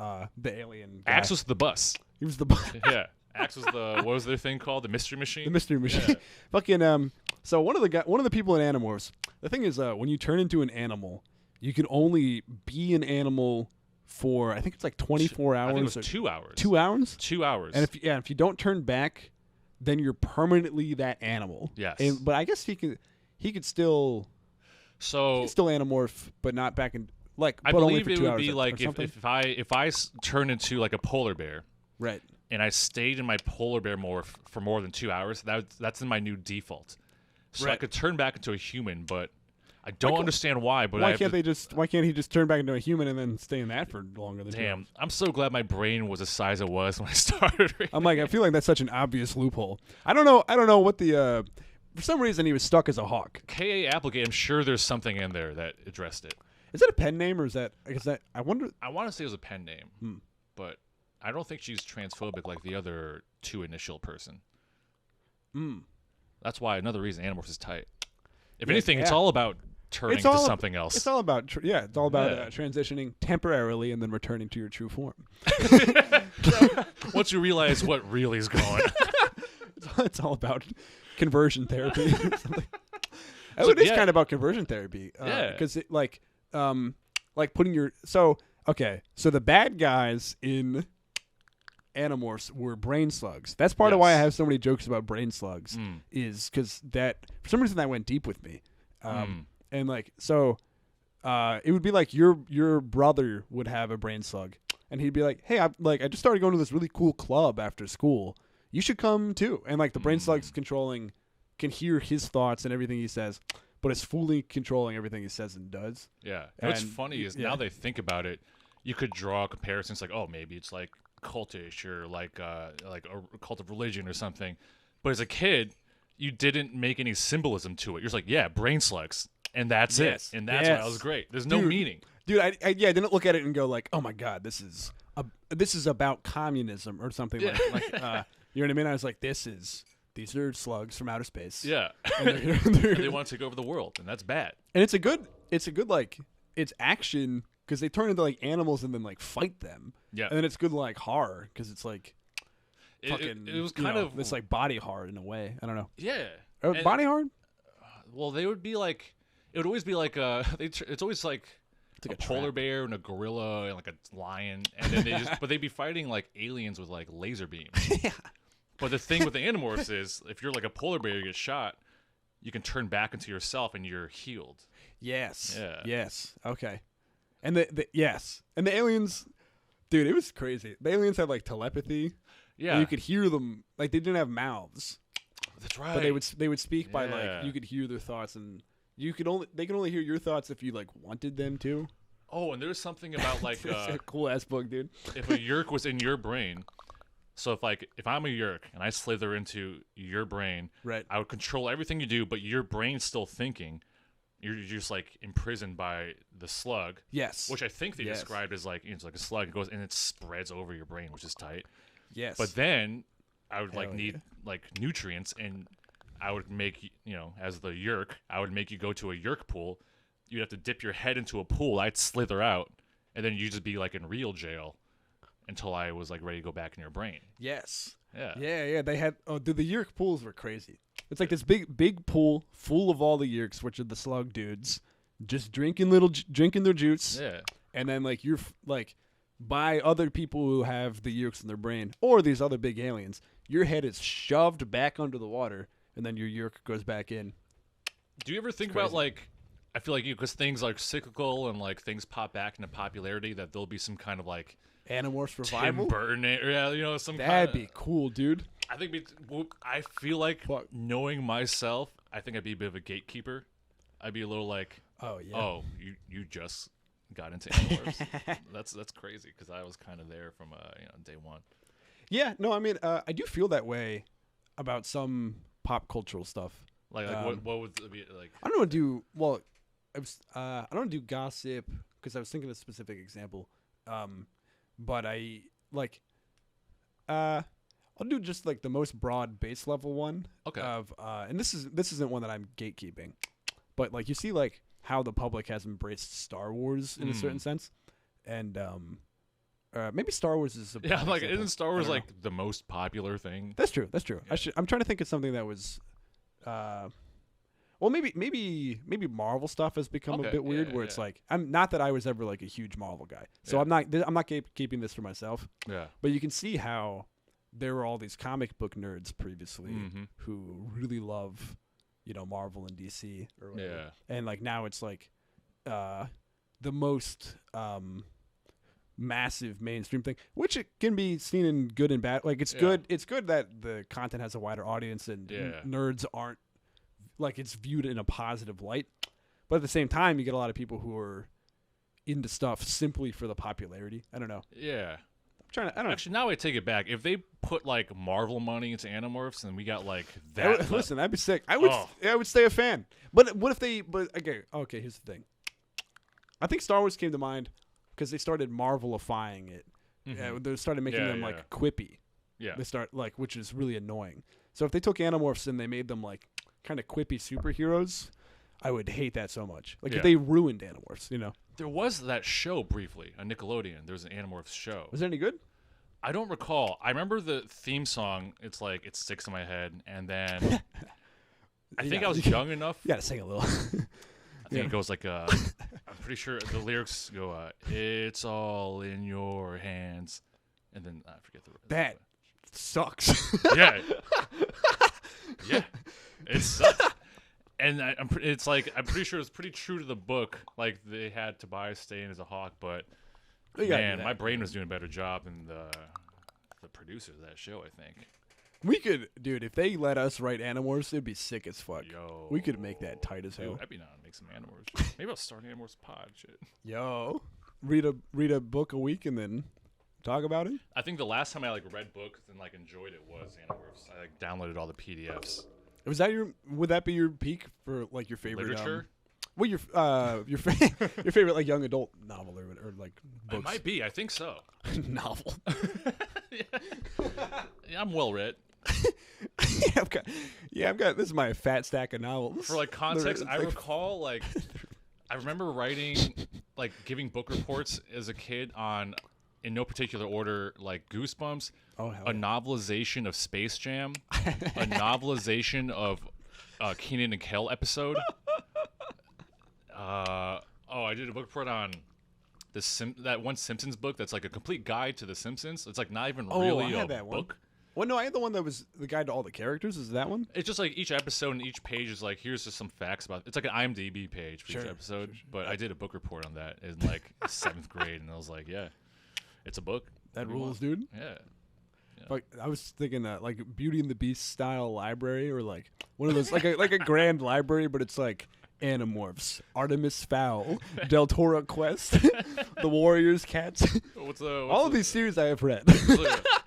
alien guy. Axe was the bus. He was the bus. Yeah. Axe was what was their thing called? The mystery machine. The mystery machine. Yeah. Fucking So one of the people in Animorphs. The thing is, when you turn into an animal, you can only be an animal for I think it's like 24 hours. I think it was 2 hours. 2 hours. 2 hours. And if you don't turn back, then you're permanently that animal. Yes. But I guess he could still Animorph, but not back in like. I but believe only for it 2 would hours be like if I turn into like a polar bear, right? And I stayed in my polar bear morph for more than 2 hours. That's in my new default. So I could turn back into a human, but I don't understand why. But why can't he just turn back into a human and then stay in that for longer than 2 hours? I'm so glad my brain was the size it was when I started. I'm like, I feel like that's such an obvious loophole. I don't know what the for some reason he was stuck as a hawk. K.A. Applegate, I'm sure there's something in there that addressed it. Is that a pen name or is that I wonder? I want to say it was a pen name, but I don't think she's transphobic like the other two initial person. That's why another reason Animorphs is tight. If anything, it's all about turning to something else. It's all about transitioning temporarily and then returning to your true form. Once you realize what really is going on. It's all about conversion therapy. It is kind of about conversion therapy. Because it like putting your so the bad guys in Animorphs were brain slugs. That's part of why I have so many jokes about brain slugs is because that for some reason that went deep with me. And like so it would be like your brother would have a brain slug and he'd be like, hey, I just started going to this really cool club after school. You should come too. And like the brain slug's can hear his thoughts and everything he says, but it's fully controlling everything he says and does. Yeah. And what's funny is now they think about it, you could draw comparisons like, oh, maybe it's like cultish or like a cult of religion or something. But as a kid, you didn't make any symbolism to it. You're just like, yeah, brain slugs. And that's it. And that's why it was great. There's no meaning. Dude, I didn't look at it and go like, oh my God, this is this is about communism or something Yeah. like you know what I mean? I was like, these are slugs from outer space. Yeah. And they're They want to take over the world, and that's bad. and it's a good like it's action because they turn into like animals and then like fight them. Yeah. And then it's good like horror because it's like fucking. It was you kind know, of this like body horror in a way. I don't know. yeah. And- Body horror. Well, they would be like it would always be like it's always like It's like a a polar trap. bear and a gorilla and like a lion, and then but they'd be fighting like aliens with like laser beams. Yeah. But the thing with the Animorphs is, if you're like a polar bear, you get shot, you can turn back into yourself and you're healed. Yes. Yeah. Yes. Okay. And yes. And the aliens, dude, it was crazy. The aliens had like telepathy. Yeah, And you could hear them. Like they didn't have mouths, that's right. but they would speak by Yeah. like you could hear their thoughts, and they could only hear your thoughts if you like wanted them to. Oh, and there's something about like It's a cool ass book, dude. if a yerk was in your brain. So if I'm a yerk and I slither into your brain, Right. I would control everything you do, but your brain's still thinking. You're just like imprisoned by the slug, Yes. which I think they Yes. described as like it's like a slug. It goes and it spreads over your brain, which is tight. Yes. But then I would like Hell need like nutrients, and I would make as the yerk, I would make you go to a yerk pool. You'd have to dip your head into a pool. I'd slither out, and then you'd just be like in real jail until I was like ready to go back in your brain. yes. Yeah. Yeah. They had. Oh, dude, the yerk pools were crazy. It's like this big pool full of all the yerks, which are the slug dudes, just drinking their juice. Yeah. And then like you're like by other people who have the yerks in their brain or these other big aliens, your head is shoved back under the water, and then your yerk goes back in. Do you ever think crazy. about like? I feel like because things are cyclical and like things pop back into popularity, that there'll be some kind of like Animorphs Tim revival. Burton, some That'd kind be cool, dude. I think I feel like Fuck. knowing myself, I think I'd be a bit of a gatekeeper. I'd be a little like, Oh yeah. oh, you just got into Animorphs. that's crazy because I was kind of there from day one. Yeah. No, I mean, I do feel that way about some pop cultural stuff. Like what would it be like? I don't want to do well. I don't want to do gossip because I was thinking of a specific example. But I like. I'll do just like the most broad base level one. Okay. Of and this isn't one that I'm gatekeeping, but like you see like how the public has embraced Star Wars in a certain sense, and maybe Star Wars is a Yeah, bad like example. isn't Star I Wars don't know. like the most popular thing? That's true. I'm trying to think of something that was, well, maybe Marvel stuff has become a Okay, bit weird, yeah, where it's yeah. like I'm not that I was ever like a huge Marvel guy, so Yeah. I'm not keeping this for myself. Yeah. But you can see how there were all these comic book nerds previously Mhm. who really love, Marvel and DC or whatever. Yeah. And like now it's like, the most massive mainstream thing, which it can be seen in good and bad. Like it's Yeah. good. It's good that the content has a wider audience and Yeah. nerds aren't like it's viewed in a positive light. But at the same time, you get a lot of people who are into stuff simply for the popularity. I don't know. Yeah. I don't know. Actually, now I take it back. If they put like Marvel money into Animorphs, and we got like I that. would- listen, I'd be sick. I would. Oh. I would stay a fan. But what if they? But okay. Here's the thing. I think Star Wars came to mind because they started Marvelifying it. Mhm. They started making Yeah, them yeah. like quippy. Yeah. They start like, which is really annoying. So if they took Animorphs and they made them like kind of quippy superheroes, I would hate that so much. Like Yeah. if they ruined Animorphs, There was that show briefly on Nickelodeon. There was an Animorphs show. Was it any good? I don't recall. I remember the theme song. It's like it sticks in my head, and then I think I was young enough. You gotta sing a little. I think it goes like I'm pretty sure the lyrics go "It's all in your hands," and then I forget the rest. That sucks. Yeah, yeah, it sucks. And I'm pretty sure it's pretty true to the book. Like they had Tobias stay in as a hawk, but You gotta do man, that. my brain was doing a better job than the producers of that show. I think. We could, dude. If they let us write Animorphs, it'd be sick as fuck. Yo, We could make that tight as hell. Dude, I'd be down to make some Animorphs. Maybe I'll start an Animorphs pod. Shit. Yo, read a book a week and then talk about it. I think the last time I like read books and like enjoyed it was Animorphs. I like downloaded all the PDFs. Would that be your peak for like your favorite Literature. Well, your your favorite like young adult novel or like books? It might be. I think so. Novel. Yeah, I'm well read. I've got this is my fat stack of novels. For like context, I recall like I remember writing like giving book reports as a kid on, in no particular order, like Goosebumps, a novelization of Space Jam, a novelization of Kenan and Kel episode. I did a book report on that one Simpsons book that's like a complete guide to the Simpsons. It's like not even really a book. One. Well, no, I had the one that was the guide to all the characters. Is that one? It's just like each episode and each page is like, here's just some facts about. It's like an IMDb page for each episode. Sure. But I did a book report on that in like 7th grade, and I was like, yeah, it's a book. That rules, dude. Yeah. Like I was thinking like Beauty and the Beast style library, or like one of those like a grand library, but it's like Animorphs, Artemis Fowl, Del Toro Quest, The Warriors Cats. All of these series I have read.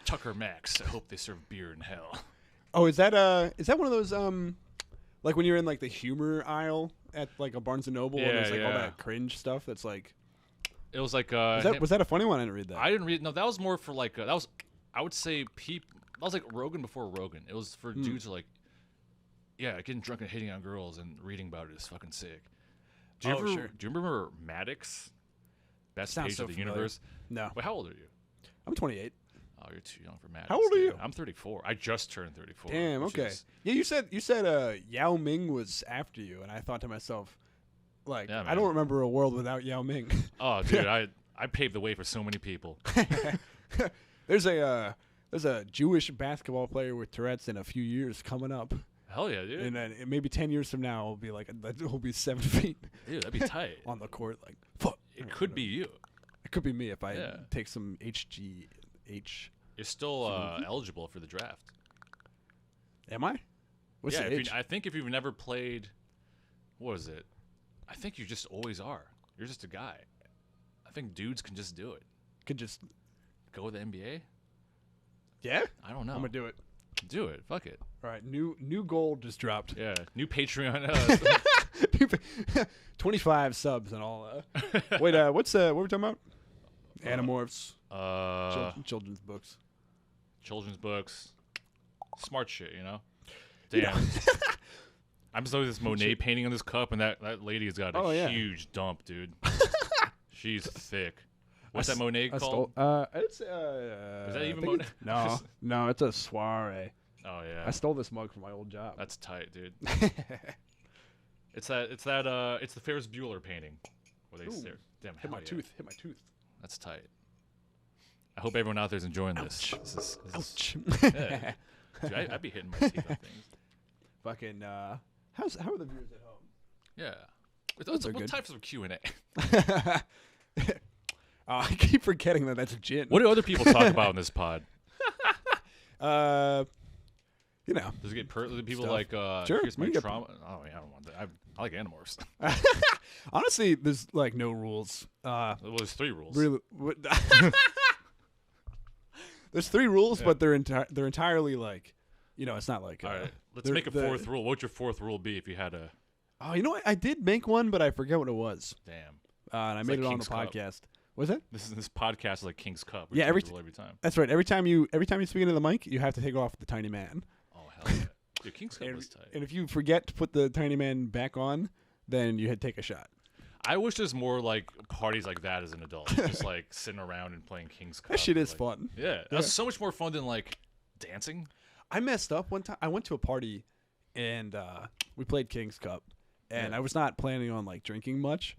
Tucker Max. I hope they serve beer in hell. Oh, is that one of those like when you're in like the humor aisle at like a Barnes and Noble and there's like all that cringe stuff that's like. It was like was that a funny one? I didn't read that. I didn't read. No, that was more for like that was. I would say that was like Rogan before Rogan. It was for dudes who like. Yeah, getting drunk and hitting on girls and reading about it is fucking sick. Do you remember Maddox? Best page of the universe? No. Wait, how old are you? I'm 28. Oh, you're too young for Maddox. How old are you? I'm 34. I just turned 34. Damn, okay. Yeah, you said Yao Ming was after you, and I thought to myself, like, I don't remember a world without Yao Ming. Oh, dude, I paved the way for so many people. There's a Jewish basketball player with Tourette's in a few years coming up. Hell yeah, dude. And then maybe 10 years from now, it'll be 7 feet. Dude, that'd be tight. On the court, like, fuck. It could be you. It could be me if I take some HGH. You're still eligible for the draft. Am I? What's the age? I think if you've never played, what is it? I think you just always are. You're just a guy. I think dudes can just do it. Could just go with the NBA? Yeah? I don't know. I'm going to do it. Do it. Fuck it. All right. New goal just dropped. Yeah. New Patreon. 25 subs and all. Wait, what were we talking about? Animorphs. Children's books. Children's books. Smart shit, you know? Damn. I'm just looking at this Monet painting on this cup, and that lady's got a huge dump, dude. She's thick. What's that Monet called? Is that even Monet? No, it's a soiree. Oh yeah. I stole this mug from my old job. That's tight, dude. It's the Ferris Bueller painting where they stare. Damn, hit my tooth. That's tight. I hope everyone out there is enjoying this. Ouch. Yeah. Dude, I'd be hitting my teeth on things. Fucking how are the viewers at home? Yeah. What types of Q&A? I keep forgetting that's gin. What do other people talk about in this pod? You know. Does it get people stuff. Like, sure, here's my trauma? Oh, yeah, I don't want that. I like Animorphs. Honestly, there's like no rules. Well, there's 3 rules. Really, there's 3 rules, but they're entirely like, you know, it's not like. All right, let's make a 4th rule. What would your 4th rule be if you had a? Oh, you know what? I did make one, but I forget what it was. Damn. And I made it on the podcast. What's that? This podcast is like King's Cup. Yeah, every time. That's right. Every time you speak into the mic, you have to take off the tiny man. Oh hell yeah! Dude, King's Cup was tight. And if you forget to put the tiny man back on, then you had to take a shot. I wish there's more like parties like that as an adult, just like sitting around and playing King's Cup. That shit is fun. Yeah, that's so much more fun than like dancing. I messed up one time. I went to a party, and we played King's Cup. And I was not planning on like drinking much,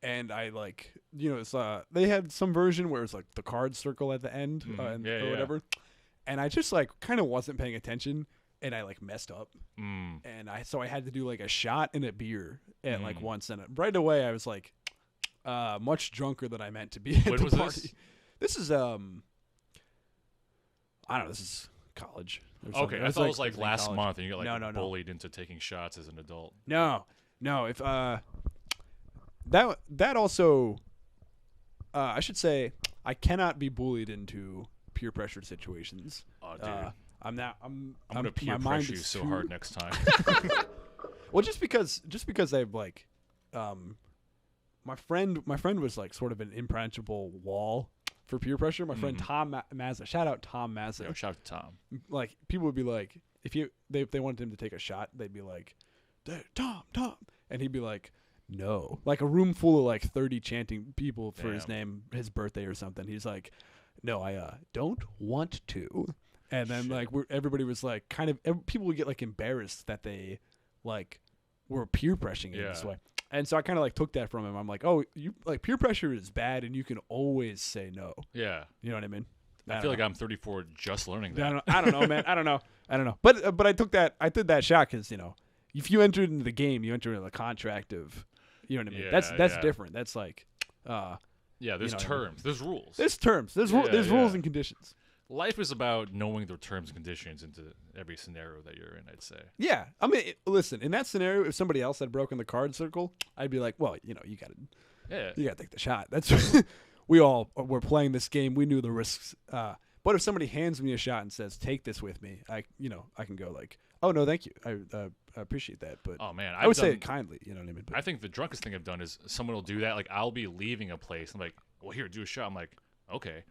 and I like it's they had some version where it's like the card circle at the end or whatever, and I just like kind of wasn't paying attention, and I like messed up, and I had to do like a shot and a beer at like once, and right away I was like much drunker than I meant to be at the party. This is I don't know. This is college. Okay, I thought it was like last month, and you got like bullied into taking shots as an adult. No, if that also I should say I cannot be bullied into peer pressure situations. Oh, dude. I'm gonna peer pressure you so hard next time. Well, just because I've like my friend was like sort of an impenetrable wall for peer pressure. My friend Tom Mazza, shout out Tom Mazza. Yo, shout out to Tom. Like people would be like, if they wanted him to take a shot, they'd be like, Tom, and he'd be like, no, like a room full of like 30 chanting people for his name, his birthday or something. He's like, no, I don't want to. And then like everybody was like, people would get like embarrassed that they like were peer pressuring in this way. And so I kind of like took that from him. I'm like, oh, you like peer pressure is bad, and you can always say no. Yeah, you know what I mean. I feel like I'm 34 just learning that. I don't know, man. I don't know. But I took that. I did that shot because if you entered into the game, you enter into the contract of, you know what I mean. That's different. That's like, there's terms, there's rules. There's rules and conditions. Life is about knowing the terms and conditions into every scenario that you're in, I'd say. Yeah. I mean, listen, in that scenario, if somebody else had broken the card circle, I'd be like, well, you got to take the shot. That's we all were playing this game. We knew the risks. But if somebody hands me a shot and says, take this with me, I can go like, oh, no, thank you. I appreciate that. But oh, man, I would say it kindly. You know what I mean? But I think the drunkest thing I've done is someone will do that. Like, I'll be leaving a place. I'm like, well, here, do a shot. I'm like, okay.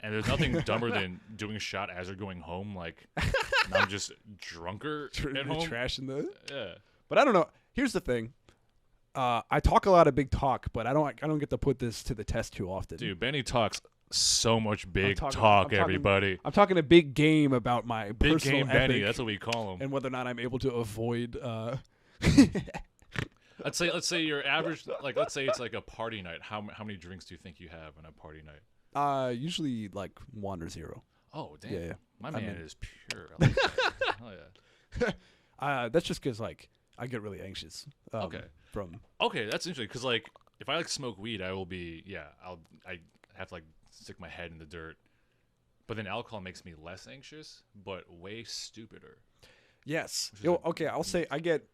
And there's nothing dumber than doing a shot as you're going home. Like, I'm just drunker at home. Trashing the. Yeah. But I don't know. Here's the thing. I talk a lot of big talk, but I don't get to put this to the test too often. Dude, Benny talks so much big talk, everybody. I'm talking a big game about my big personal game ethic Benny. That's what we call him. And whether or not I'm able to avoid. Let's say your average. Like, let's say it's like a party night. How many drinks do you think you have on a party night? Usually like 1 or 0. Oh, damn. Yeah. My man is pure. I like that. Oh, yeah. That's just because, like, I get really anxious. Okay, that's interesting, because, like, if I, like, smoke weed, I will be, I have to, like, stick my head in the dirt. But then alcohol makes me less anxious, but way stupider. Yes. Okay, I'll say I get,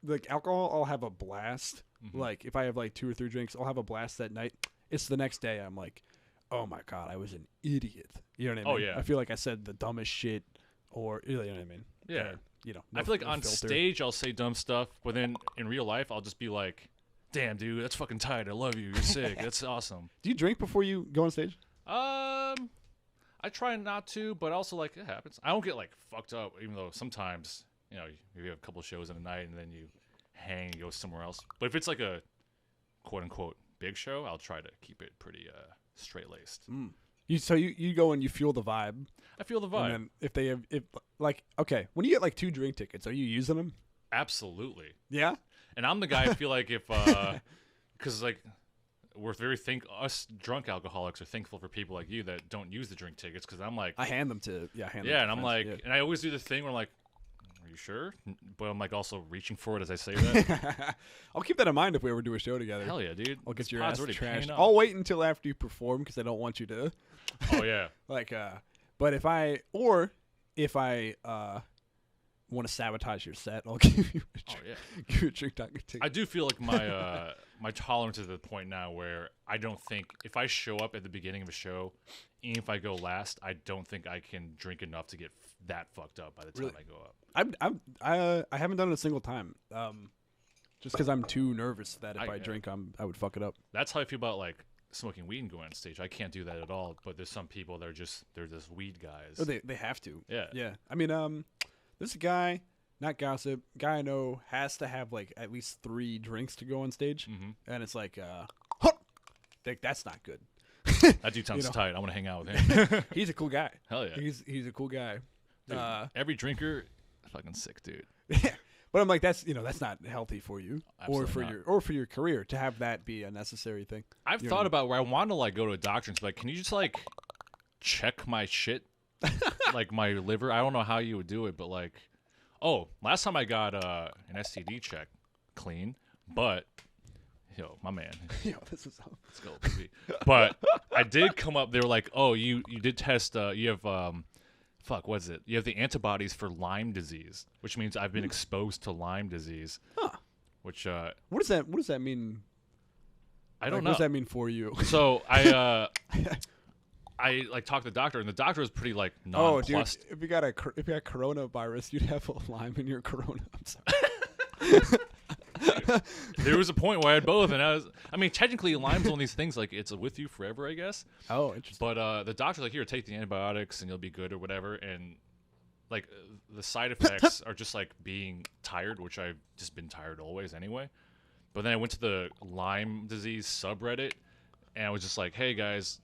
like, alcohol, I'll have a blast. Mm-hmm. Like, if I have, like, 2 or 3 drinks, I'll have a blast that night. It's the next day, I'm like, oh my God, I was an idiot. You know what I mean? Oh, yeah. I feel like I said the dumbest shit, or you know what I mean? Yeah. No, I feel like on stage I'll say dumb stuff, but then in real life I'll just be like, damn, dude, that's fucking tight. I love you. You're sick. That's awesome. Do you drink before you go on stage? I try not to, but also, like, it happens. I don't get, like, fucked up, even though sometimes, you have a couple shows in a night and then you hang and go somewhere else. But if it's like a quote-unquote big show, I'll try to keep it pretty straight-laced. You go and you feel the vibe. I feel the vibe. And then okay, when you get like 2 drink tickets, are you using them? Absolutely. Yeah. And I'm the guy, I feel like, if because like us drunk alcoholics are thankful for people like you that don't use the drink tickets, because I'm like, I hand them to and I'm like, and I always do the thing where I'm like, are you sure? But I'm like also reaching for it as I say that. I'll keep that in mind if we ever do a show together. Hell yeah, dude. I'll get This your pod's ass already trashed. paying up. I'll wait until after you perform because I don't want you to. Oh yeah. But if I want to sabotage your set, I'll give you give you a drink ticket. I do feel like my my tolerance is at the point now where I don't think if I show up at the beginning of a show, even if I go last, I don't think I can drink enough to get that fucked up by the time I go up. I haven't done it a single time. Just because I'm too nervous that if I drink, I would fuck it up. That's how I feel about like smoking weed and going on stage. I can't do that at all. But there's some people that are just weed guys. Oh, they have to. Yeah. I mean, this guy, not gossip, guy I know has to have like at least 3 drinks to go on stage, and it's like, that's not good. That dude sounds tight. I want to hang out with him. He's a cool guy. Hell yeah. He's a cool guy. Dude, every drinker, fucking sick, dude. But I'm like, that's not healthy for you, Absolutely or for your career to have that be a necessary thing. I've thought about where I want to like go to a doctor and be like, can you just like check my shit, like my liver? I don't know how you would do it, but like, last time I got an STD check, clean, but yo, my man, this is let's go, baby. But I did come up. They were like, oh, you did test. You have what's it? You have the antibodies for Lyme disease, which means I've been exposed to Lyme disease. Huh. Which what does that mean? I don't know. What does that mean for you? So I like talked to the doctor, and the doctor was pretty like nonplussed. Oh, dude, if you got coronavirus, you'd have a Lyme in your corona. I'm sorry. There was a point where I had both, and I mean, technically, Lyme's one of these things like it's with you forever, I guess. Oh, interesting. But the doctor's like, here, take the antibiotics, and you'll be good or whatever. And like the side effects are just like being tired, which I've just been tired always anyway. But then I went to the Lyme disease subreddit, and I was just like, hey guys,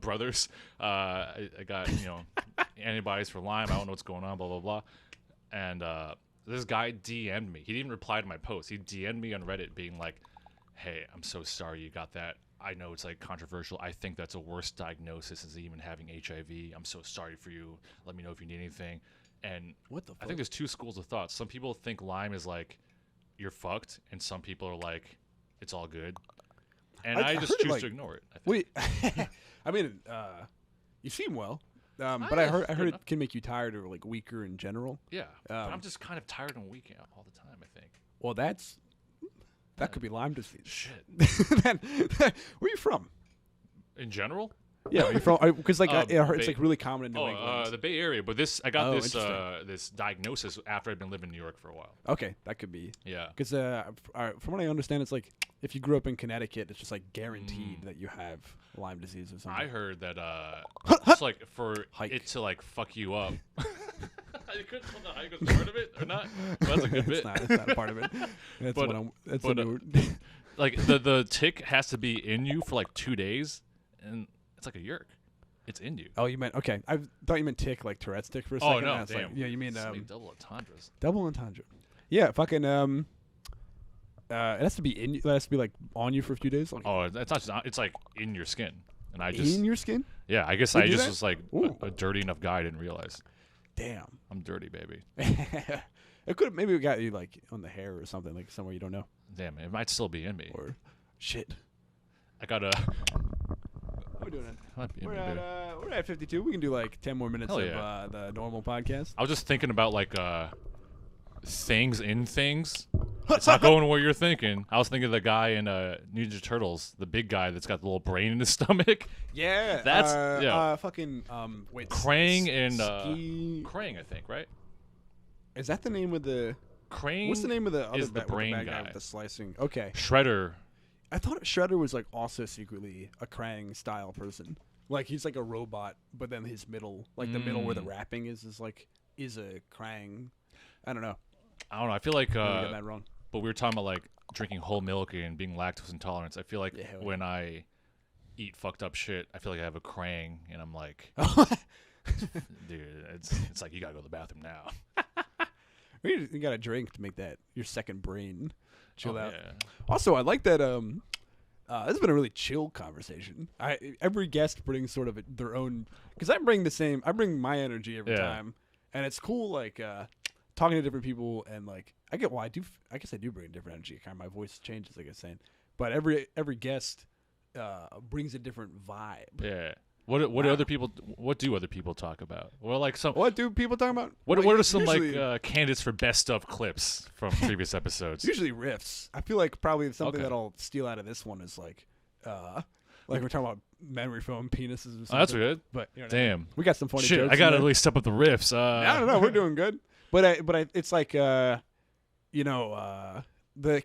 brothers, I got antibodies for Lyme. I don't know what's going on, blah blah blah. And this guy DM'd me. He didn't reply to my post. He DM'd me on Reddit being like, hey, I'm so sorry you got that. I know it's like controversial. I think that's a worse diagnosis than even having HIV. I'm so sorry for you. Let me know if you need anything. And What the fuck? I think there's two schools of thought. Some people think Lyme is like, you're fucked. And some people are like, it's all good. And I just choose to ignore it. I think. Wait, I mean, you seem well. But I heard it can make you tired or like weaker in general. Yeah, but I'm just kind of tired and weak all the time, I think. Well, that could be Lyme disease. Shit. Where are you from? In general? Yeah, you're from because like it's Bay- like really common in New England. The Bay Area. But I got this interesting. this diagnosis after I'd been living in New York for a while. Okay, that could be. Yeah. Because from what I understand, it's like if you grew up in Connecticut, it's just like guaranteed that you have Lyme disease or something. I heard that just like for Hike. it to like fuck you up. You couldn't tell the hike was part of it or not? Well, that's a good bit. It's not a part of it. That's But- what I'm. That's but, a new. Like the tick has to be in you for like 2 days, and it's like a yerk. It's in you. Oh, you meant okay. I thought you meant tick, like Tourette's tick for a Oh, second. no, and I was like, damn. yeah, you mean So many double entendres. double entendre. Yeah, fucking it has to be it has to be like on you for a few days. Like, Oh, it's not just, it's like in your skin. And I just in your skin? yeah, I guess They I do just that? was like Ooh. a dirty enough guy. I didn't realize Damn. I'm dirty, baby. It could maybe it got you like on the hair or something, like somewhere you don't know. Damn, it might still be in me. Or shit. I got a. How we doing it? Might be in me, baby. We're at 52. We can do like 10 more minutes Hell of yeah. the normal podcast. I was just thinking about like things in things. It's not going where you're thinking. I was thinking of the guy in Ninja Turtles, the big guy that's got the little brain in his stomach. Yeah. That's- yeah. Fucking wait. Krang and Krang, I think, right? Is that the name of the Krang. What's the name of the other is the brain bad guy. with the slicing? Okay. Shredder. I thought Shredder was like also secretly a Krang style person. Like he's like a robot, but then his middle, like the middle where the wrapping is a Krang. I don't know. I don't know. I feel like Maybe I got that wrong. but we were talking about like drinking whole milk and being lactose intolerant. I feel like Yeah, hell yeah. when I eat fucked up shit, I feel like I have a Krang, and I'm like, dude, it's like you gotta go to the bathroom now. You got to drink to make that your second brain chill out. Yeah. Also, I like that. This has been a really chill conversation. Every guest brings sort of their own, because I bring my energy every Yeah. time, and it's cool. Like talking to different people, and like I guess I do bring a different energy. Kind of my voice changes, like I was saying, but every guest brings a different vibe. Yeah. What do other people? What do other people talk about? Well, like some. What do people talk about? What Well, are some usually- like candidates for best of clips from previous episodes? Usually riffs. I feel like probably something Okay. that I'll steal out of this one is like we're talking about memory foam penises or something. Oh, that's good. But you know what I mean? Damn. We got some funny Shit, jokes. I gotta in there. really step up the riffs. I don't know. We're doing good. But it's like the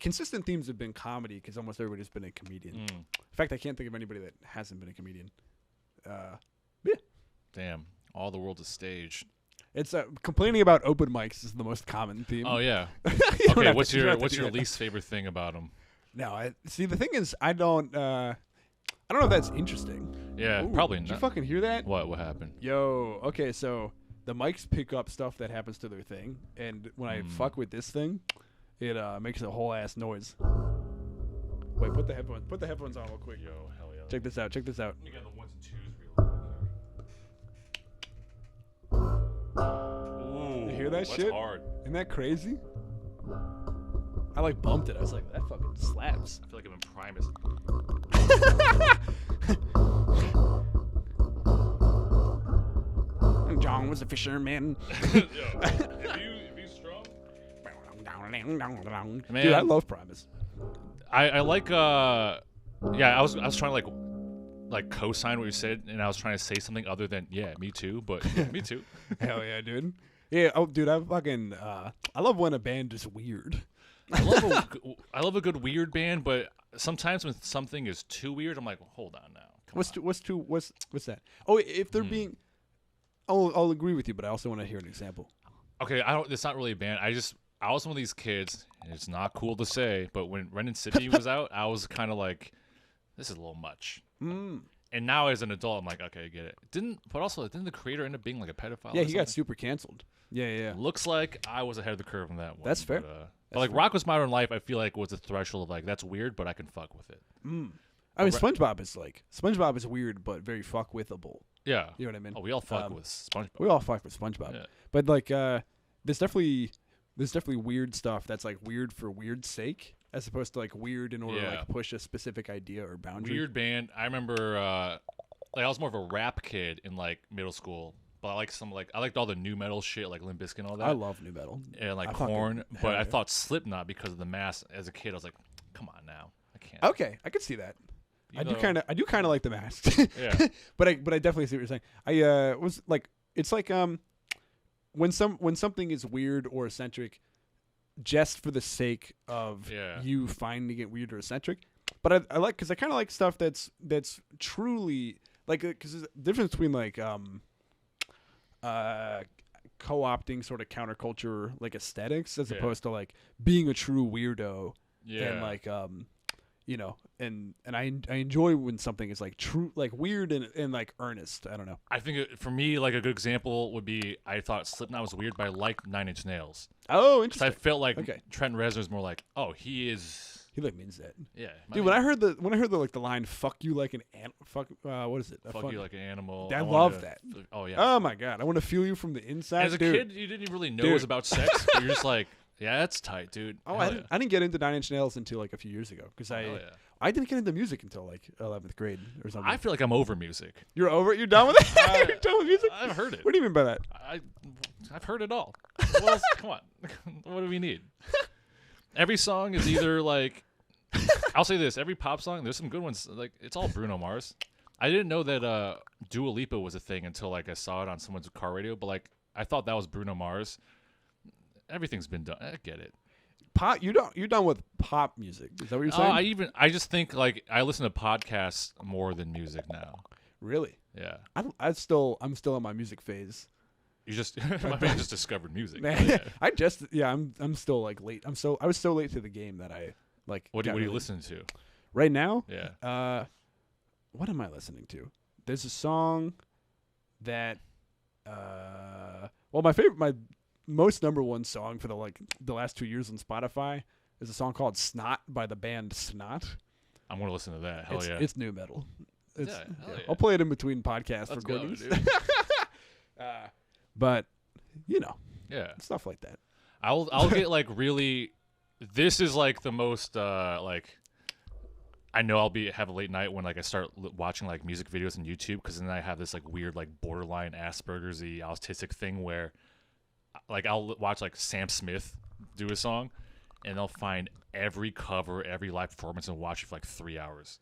consistent themes have been comedy because almost everybody's been a comedian. In fact, I can't think of anybody that hasn't been a comedian. Damn. All the world's a stage. It's complaining about open mics is the most common theme. Oh yeah. You don't Okay. have What's to- you don't your have to what's do your that. least favorite thing about them? No, I see. The thing is, I don't know if that's interesting. Yeah, Ooh, probably Did not. you fucking hear that? What happened? Yo, okay, so the mics pick up stuff that happens to their thing, and when I fuck with this thing, it makes a whole ass noise. Wait, put the headphones on real quick. Yo, hell yeah. Check this out. Let me get the ones and twos real quick. Ooh, You hear that that's shit? hard. Isn't that crazy? I like bumped it. I was like, that fucking slaps. I feel like I'm in Primus. John was a fisherman. Yo, if you strong. Dude, I love Primus. I like yeah, I was trying to like co-sign what you said, and I was trying to say something other than yeah, me too, but yeah, me too. Hell yeah, dude. Yeah, oh, dude, I fucking I love when a band is weird. I love a good weird band, but sometimes when something is too weird, I'm like, hold on now. What's that? Oh, if they're being, I'll agree with you, but I also want to hear an example. Okay, I don't. It's not really a band. I was one of these kids, and it's not cool to say, but when Ren and Stimpy was out, I was kind of like, this is a little much. And now as an adult, I'm like, okay, I get it. Didn't the creator end up being like a pedophile? Yeah, or he got something? super canceled. Yeah. Looks like I was ahead of the curve on that one. That's fair. But like Rocko's Modern Life, I feel like was a threshold of like, that's weird, but I can fuck with it. I mean, SpongeBob is weird, but very fuck withable. Yeah. You know what I mean? Oh, we all fuck with SpongeBob. We all fuck with SpongeBob. Yeah. But like, there's definitely weird stuff that's like weird for weird's sake, as opposed to like weird in order to like push a specific idea or boundary. Weird band. I remember, like I was more of a rap kid in like middle school, but I liked all the new metal shit, like Limp Bizkit and all that. I love new metal And like Korn, but I thought Slipknot because of the mask. As a kid, I was like, come on now, I can't. Okay, I could see that. I do kind of like the mask. Yeah. but I definitely see what you're saying. I was like, it's like when something is weird or eccentric, just for the sake of you finding it weird or eccentric. But I like, because I kind of like stuff that's truly like, because there's a difference between like co-opting sort of counterculture like aesthetics as opposed to like being a true weirdo and like you know, and I enjoy when something is like true, like weird and like earnest. I don't know. I think for me, like a good example would be I thought Slipknot was weird, but I liked Nine Inch Nails. Oh, interesting. I felt like Trent Reznor's more like, oh, he like means that. Yeah, dude. When I heard the like the line "fuck you like an what is it? Fuck you like an animal. I love that. Oh yeah. Oh my god, I want to feel you from the inside. As a kid, you didn't really know it was about sex. But you're just like, yeah, that's tight, dude. Oh, I didn't get into Nine Inch Nails until like a few years ago because I didn't get into music until like 11th grade or something. I feel like I'm over music. You're over it? You're done with it? You're done with music? I've heard it. What do you mean by that? I've heard it all. What else? Come on. What do we need? Every song is either like, I'll say this, every pop song, there's some good ones. Like, it's all Bruno Mars. I didn't know that Dua Lipa was a thing until like I saw it on someone's car radio, but like I thought that was Bruno Mars. Everything's been done. I get it. Pop, you're done with pop music. Is that what you're saying? I just think like I listen to podcasts more than music now. Really? Yeah. I'm still in my music phase. You just my man just discovered music. Yeah. I'm still like late. I was so late to the game that I like. What are you listening to right now? Yeah. What am I listening to? There's a song that well, my most number one song for the last 2 years on Spotify is a song called "Snot" by the band Snot. I'm gonna listen to that. Hell yeah! It's new metal. Yeah. I'll play it in between podcast Let's recordings. Go, dude. But you know, stuff like that. I'll get like really. This is like the most like. I know I'll have a late night when like I start watching like music videos on YouTube, because then I have this like weird like borderline Asperger's-y autistic thing where like I'll watch like Sam Smith do a song and they'll find every cover, every live performance and watch it for like 3 hours.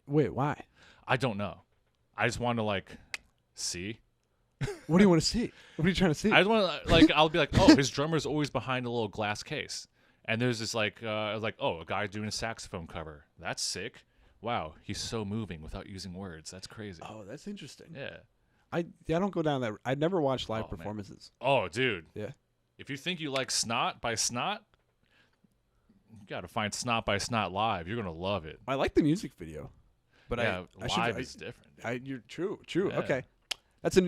Wait, why? I don't know. I just want to like see. What do you want to see? What are you trying to see? I just want to like I'll be like, oh, his drummer's always behind a little glass case. And there's this like, I was like, oh, a guy doing a saxophone cover. That's sick. Wow, he's so moving without using words. That's crazy. Oh, that's interesting. Yeah. I don't go down that. I never watched live performances. Man. Oh, dude. Yeah. If you think you like Snot by Snot, you got to find Snot by Snot live. You're gonna love it. I like the music video, but live is different. You're true. Yeah. Okay.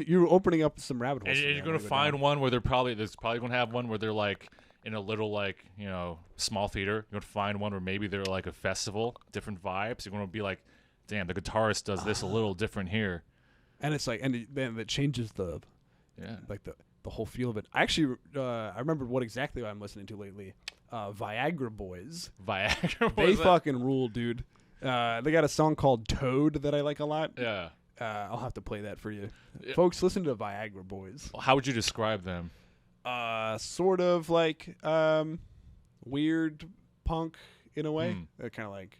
You're opening up some rabbit holes. And you're gonna find one where there's probably gonna have one where they're like in a little like, you know, small theater. You're gonna find one where maybe they're like a festival, different vibes. You're gonna be like, damn, the guitarist does this a little different here. And it's like, and then it changes the whole feel of it. I actually I remember what exactly I'm listening to lately. Viagra Boys. They fucking rule, dude. They got a song called Toad that I like a lot. Yeah. I'll have to play that for you. Yeah. Folks, listen to Viagra Boys. How would you describe them? Sort of like weird punk in a way. They're kind of like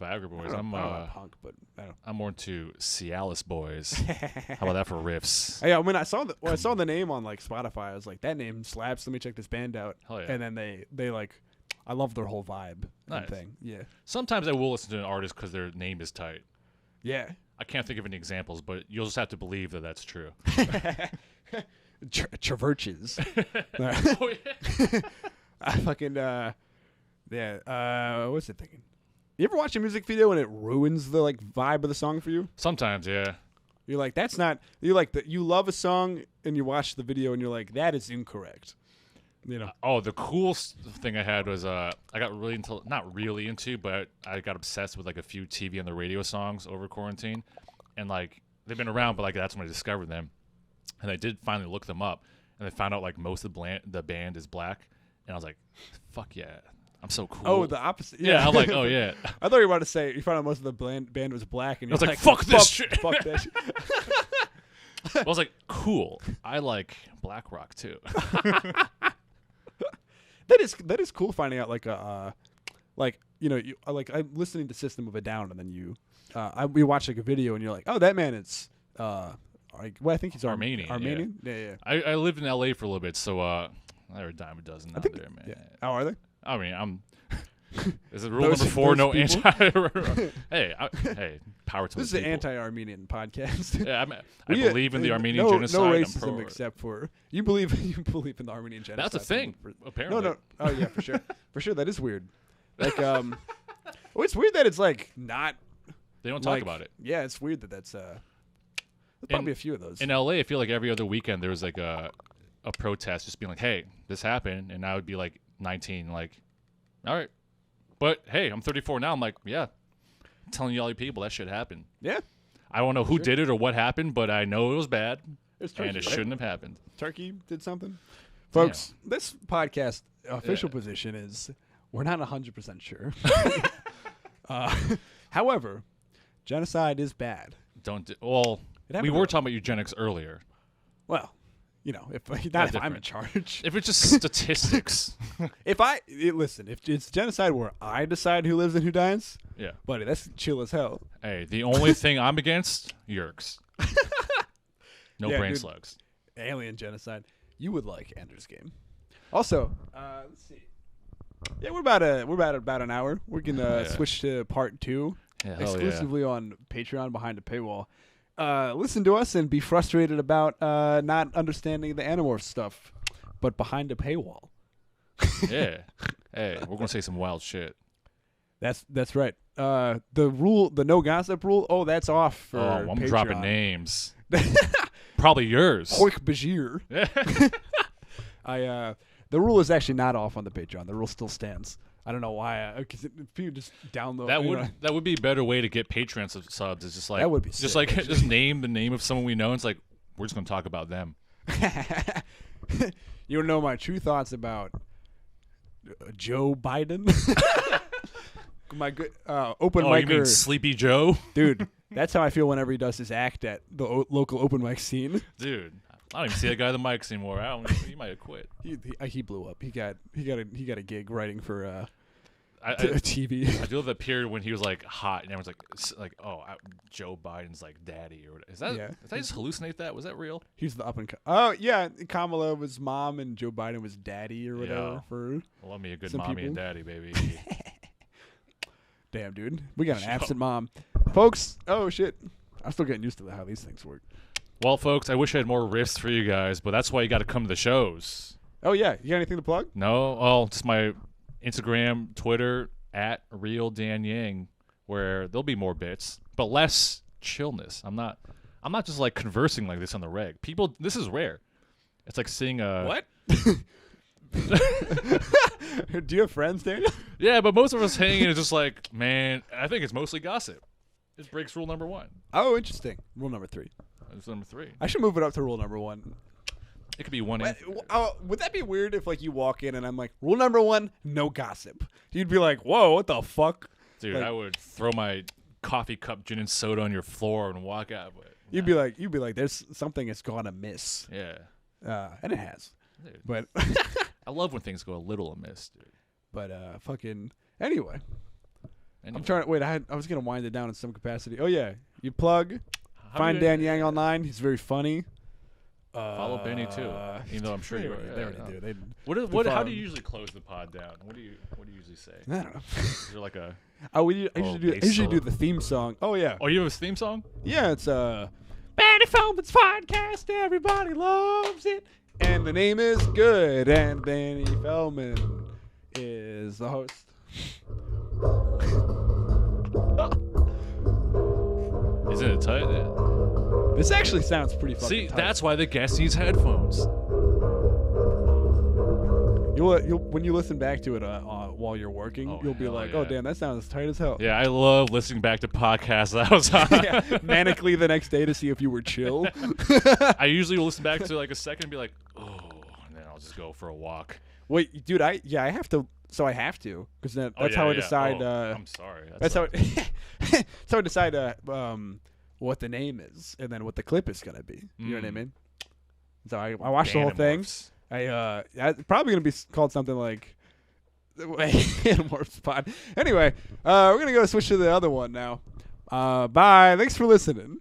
Viagra Boys. I don't know punk, but I don't. I'm more into Cialis Boys. How about that for riffs? Yeah, when I saw the name on like Spotify, I was like, that name slaps. Let me check this band out. Hell yeah. And then they like, I love their whole vibe Nice. and thing. Yeah. Sometimes I will listen to an artist because their name is tight. Yeah. I can't think of any examples, but you'll just have to believe that that's true. Traverches. Oh yeah. I fucking what's it thinking? You ever watch a music video and it ruins the like vibe of the song for you? Sometimes, yeah. You're like, that's not. You like that. You love a song and you watch the video and you're like, that is incorrect. You know. Oh, the coolest thing I had was I got really not really into, but I got obsessed with like a few TV and the radio songs over quarantine, and like they've been around, but like that's when I discovered them, and I did finally look them up, and I found out like most of the band is black, and I was like, fuck yeah, I'm so cool. Oh, the opposite. Yeah, I'm like, oh yeah. I thought you were about to say you found out most of the band was black, and you're I was like, fuck this shit. Fuck that shit. I was like, cool. I like black rock too. That is cool finding out like I'm listening to System of a Down and then we watch like a video and you're like, oh, that man is I think he's Armenian. Armenian. Yeah. I lived in LA for a little bit, so they're a dime a dozen out there, man. Yeah. How are they? I mean, is it rule number 4? No people? anti. Hey, power to This is those an people. anti-Armenian podcast. Yeah, I believe in the Armenian no genocide. No I'm racism pro except for you believe in the Armenian genocide. That's a thing, apparently. No. Oh yeah, for sure. For sure, that is weird. Like, well, it's weird that it's like not. They don't talk about it. Yeah, it's weird that that's. There's probably a few of those. In LA, I feel like every other weekend there was like a protest, just being like, "Hey, this happened," and I would be like 19, like, "All right," but hey, I'm 34 now. I'm like, "Yeah." I'm telling you all you people that shit happened. Yeah. I don't know who did it or what happened, but I know it was bad, It's Turkey, and it right? shouldn't have happened. Turkey did something. Folks, this podcast official position is we're not 100% sure. However, genocide is bad. We were talking about eugenics earlier. Well, you know, if I'm different. in charge. If it's just statistics. Listen, if it's genocide where I decide who lives and who dies, Yeah. buddy, that's chill as hell. Hey, the only thing I'm against, yerks. No Yeah, brain dude. slugs. Alien genocide. You would like Ender's Game. Also, let's see. Yeah, we're about an hour. We're gonna switch to part 2 Yeah, hell exclusively on Patreon behind a paywall. Listen to us and be frustrated about not understanding the Animorph stuff, but behind a paywall. Yeah. Hey, we're gonna say some wild shit. That's right. The no gossip rule. Oh, that's off for I'm Patreon. dropping names. Probably yours. Hoik Bajir. The rule is actually not off on the Patreon. The rule still stands. I don't know why. Because if you just download that would be a better way to get Patreon subs. It's just like That would be just sick, like actually. just name the name of someone we know. And it's like we're just gonna talk about them. You don't know my true thoughts about Joe Biden. My good open Oh, you mean micer, Sleepy Joe? dude. That's how I feel whenever he does his act at the local open mic scene. Dude, I don't even see that guy at the mics anymore. He might have quit. He blew up. He got a gig writing for I TV. I do love that period when he was like hot and everyone's like, Joe Biden's like daddy or whatever. Did I just hallucinate that? Was that real? He's the up and oh yeah, Kamala was mom and Joe Biden was daddy or whatever. Yeah. For Love me a good some mommy people. and daddy, baby. damn, dude, we got an absent mom, folks. Oh shit, I'm still getting used to how these things work. Well, folks, I wish I had more riffs for you guys, but that's why you got to come to the shows. Oh yeah, you got anything to plug? No, well, just my Instagram, Twitter at Real Dan Yang, where there'll be more bits, but less chillness. I'm not just like conversing like this on the reg. People, this is rare. It's like seeing a What? Do you have friends, Daniel? Yeah, but most of us hanging is just like, man, I think it's mostly gossip. It breaks rule number 1. Oh, interesting. Rule number 3. It's number 3. I should move it up to rule number 1. It could be one. Would that be weird if like you walk in and I'm like, rule number 1, no gossip? You'd be like, whoa, what the fuck? Dude, like- I would throw my coffee cup gin and soda on your floor and walk out. But You'd be like, there's something that's gone amiss. yeah. And it has. Dude, But I love when things go a little amiss, dude. fucking anyway. Anyway. I'm trying to wait. I was gonna wind it down in some capacity. Oh yeah, you plug. How Find do you- Dan Yang online. He's very funny. Follow Benny too. Even though I'm sure they you already do. They How follow do you him. usually close the pod down? What do you usually say? I don't know. Is there like a I usually do the theme song. Oh yeah. Oh, you have a theme song? Yeah, it's Benny Feldman's podcast. Everybody loves it, and the name is good. And Benny Feldman is the host. Isn't it tight? This actually sounds pretty fucking See, tight. that's why the guest needs headphones. You'll when you listen back to it while you're working, Oh, you'll be hell like, yeah. "Oh damn, that sounds tight as hell." Yeah, I love listening back to podcasts that I was on. Yeah, manically the next day to see if you were chill. I usually will listen back to like a second and be like, oh, and then I'll just go for a walk. Wait, dude, I have to. So I have to because that's Oh, yeah, how I yeah. decide. Oh, I'm sorry. That's how. That's how I decide what the name is and then what the clip is gonna be. You know what I mean? So I watched the whole thing. Animorphs. It's probably gonna be called something like Animorph Pod. Anyway, we're gonna go switch to the other one now. Bye. Thanks for listening.